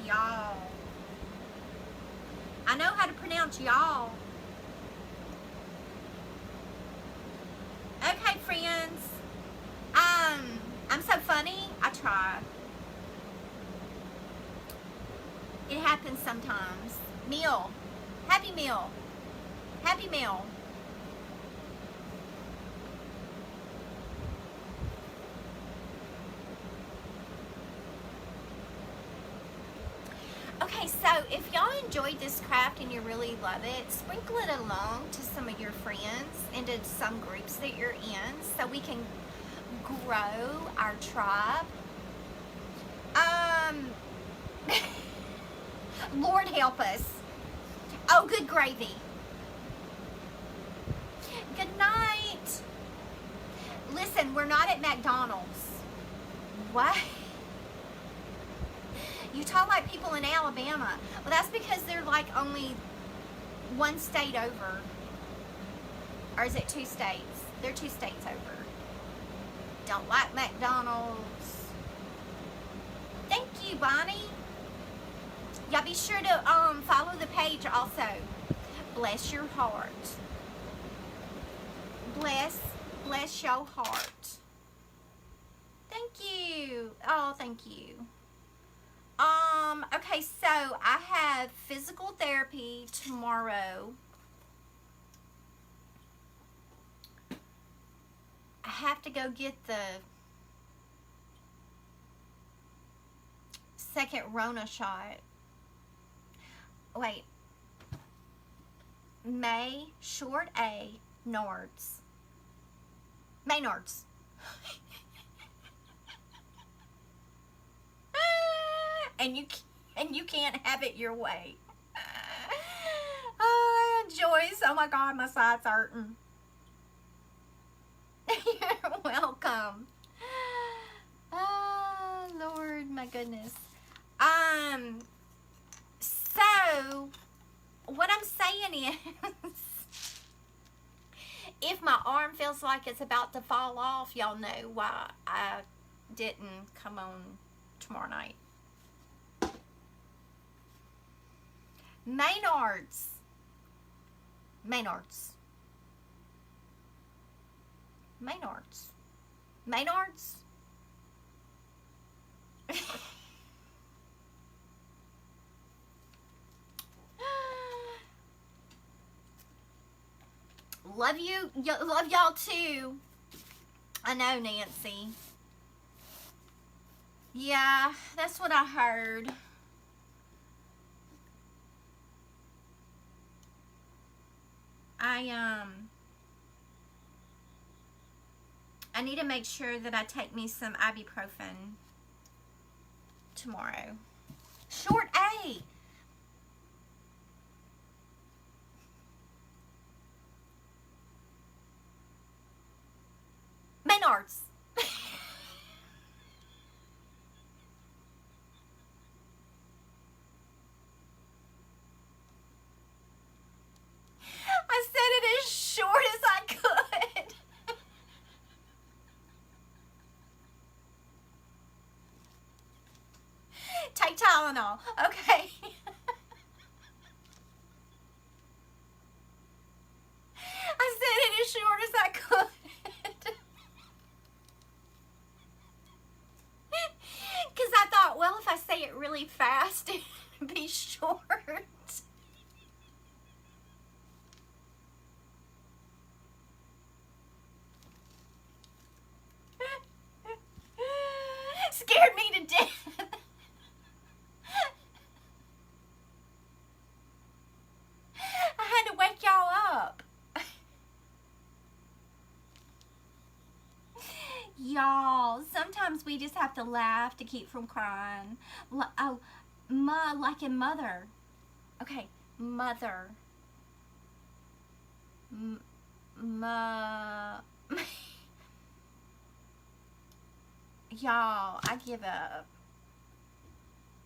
Y'all. I know how to pronounce y'all. Okay, friends. I'm so funny. I try. It happens sometimes. Meal. Happy Meal. Happy Meal. Okay, so if y'all enjoyed this craft and you really love it, sprinkle it along to some of your friends and to some groups that you're in so we can grow our tribe. Lord help us. Oh, good gravy. Good night. Listen, we're not at McDonald's. What? You talk like people in Alabama. Well, that's because they're like only one state over. Or is it 2 states? They're 2 states over. Don't like McDonald's. Thank you, Bonnie. Y'all be sure to follow the page also. Bless your heart. Bless your heart. Thank you. Oh, thank you. Okay, so I have physical therapy tomorrow. I have to go get the second Rona shot. Wait. May, short A, Nards. Maynards. and you can't have it your way. Joyce, oh my God, my side's hurting. You're welcome. Oh, Lord, my goodness. So, what I'm saying is, if my arm feels like it's about to fall off, y'all know why I didn't come on tomorrow night. Maynards. Maynards. Maynards. Maynards. Love you. Love y'all too. I know, Nancy. Yeah, that's what I heard. I need to make sure that I take me some ibuprofen tomorrow. Short A. Maynards. I said it as short as I could. Take Tylenol. Okay. I said it as short as I could. Because I thought, well, if I say it really fast, it'd be short. Scared me to death. I had to wake y'all up. Y'all, sometimes we just have to laugh to keep from crying. Oh, like in Mother. Okay, Mother. Y'all, I give up.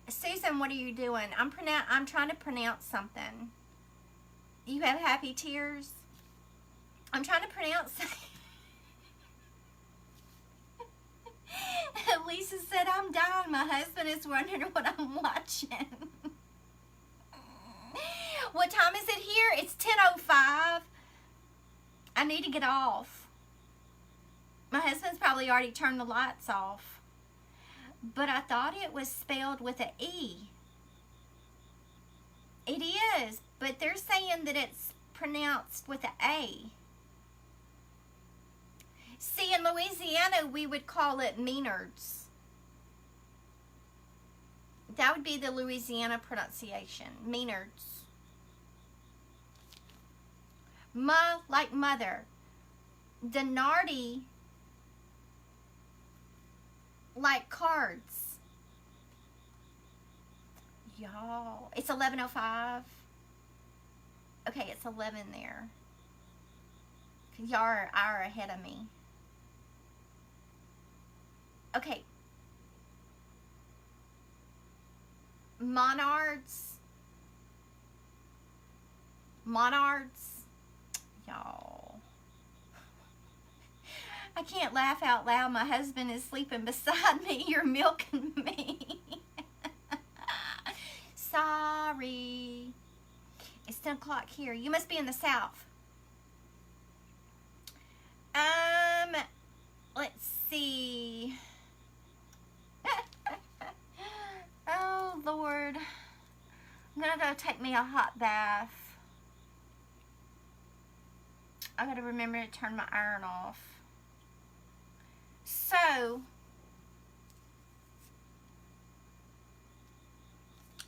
Susan, what are you doing? I'm trying to pronounce something. You have happy tears? I'm trying to pronounce. Lisa said, I'm dying. My husband is wondering what I'm watching. What time is it here? It's 10:05. I need to get off. My husband's probably already turned the lights off. But I thought it was spelled with an E. It is, but they're saying that it's pronounced with an A. See, in Louisiana, we would call it Maynards. That would be the Louisiana pronunciation. Maynards. Like mother. Denardi, like cards. Y'all, it's 11:05. Okay, it's 11 there. Y'all are an hour ahead of me. Okay. Monards. Y'all. I can't laugh out loud. My husband is sleeping beside me. You're milking me. Sorry. It's 10 o'clock here. You must be in the South. Let's see. Oh, Lord. I'm gonna go take me a hot bath. I gotta remember to turn my iron off. So,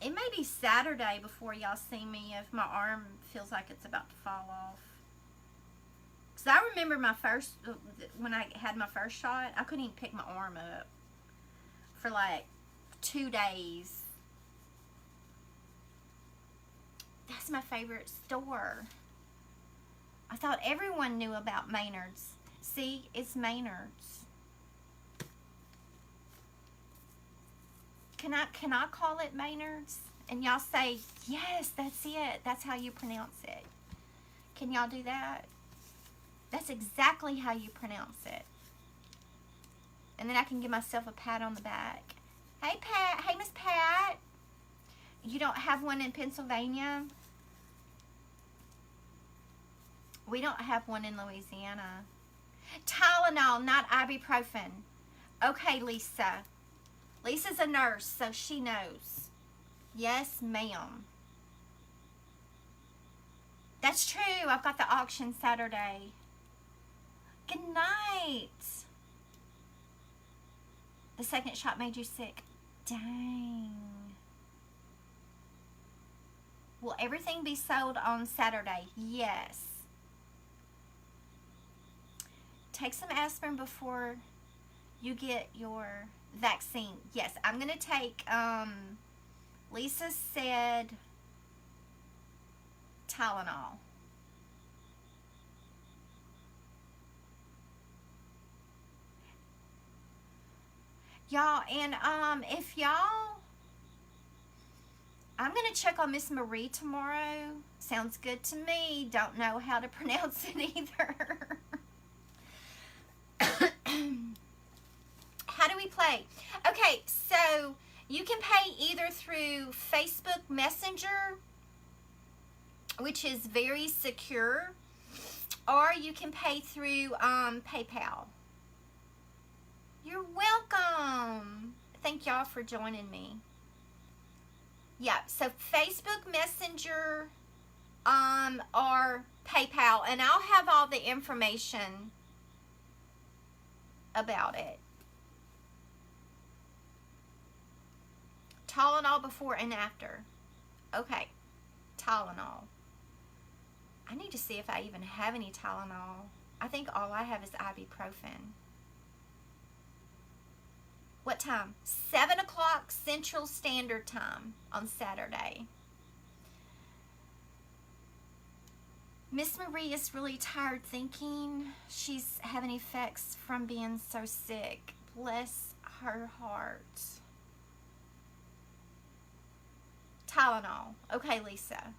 it may be Saturday before y'all see me if my arm feels like it's about to fall off. Because I remember when I had my first shot, I couldn't even pick my arm up for like 2 days. That's my favorite store. I thought everyone knew about Maynard's. See, it's Maynard's. Can I call it Maynard's? And y'all say, yes, that's it. That's how you pronounce it. Can y'all do that? That's exactly how you pronounce it. And then I can give myself a pat on the back. Hey, Pat. Hey, Miss Pat. You don't have one in Pennsylvania? We don't have one in Louisiana. Tylenol, not ibuprofen. Okay, Lisa. Lisa's a nurse, so she knows. Yes, ma'am. That's true. I've got the auction Saturday. Good night. The second shot made you sick. Dang. Will everything be sold on Saturday? Yes. Take some aspirin before you get your vaccine. Yes, I'm going to take, Lisa said Tylenol. Y'all, and if y'all, I'm going to check on Miss Marie tomorrow. Sounds good to me. Don't know how to pronounce it either. How do we play? Okay, so you can pay either through Facebook Messenger, which is very secure, or you can pay through PayPal. You're welcome. Thank y'all for joining me. Yeah, so Facebook Messenger or PayPal, and I'll have all the information about it. Tylenol before and after. Okay, Tylenol. I need to see if I even have any Tylenol. I think all I have is ibuprofen. What time? 7 o'clock Central Standard Time on Saturday. Miss Marie is really tired thinking. She's having effects from being so sick. Bless her heart. Tylenol. Okay, Lisa.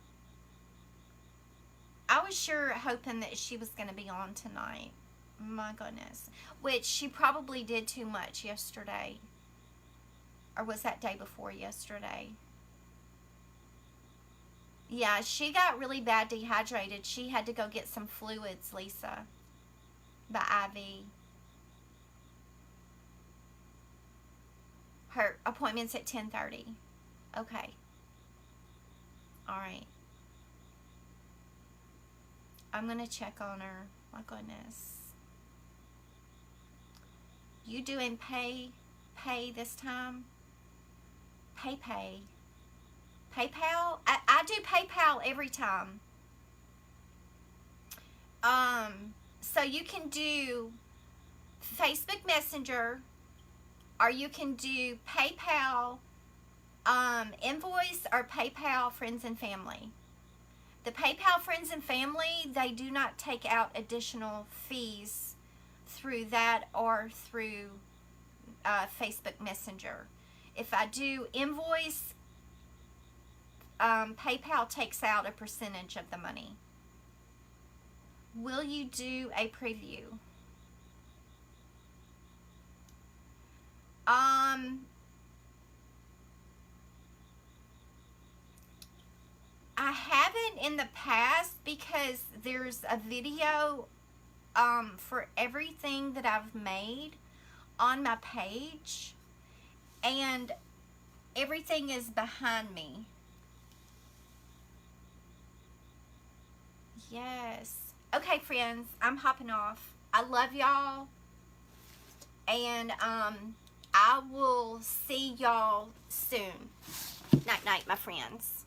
I was sure hoping that she was going to be on tonight. My goodness. Which she probably did too much yesterday. Or was that day before yesterday? Yeah, she got really bad dehydrated. She had to go get some fluids, Lisa. By IV. Her appointment's at 10:30. Okay. Alright. I'm going to check on her. My goodness. You doing pay this time? PayPal. I do PayPal every time. So you can do Facebook Messenger, or you can do PayPal invoice, or PayPal Friends and Family. The PayPal Friends and Family, they do not take out additional fees through that or through Facebook Messenger. If I do invoice, PayPal takes out a percentage of the money. Will you do a preview? I haven't in the past, because there's a video for everything that I've made on my page, and everything is behind me. Yes. Okay, friends, I'm hopping off. I love y'all, and I will see y'all soon. Night night, my friends.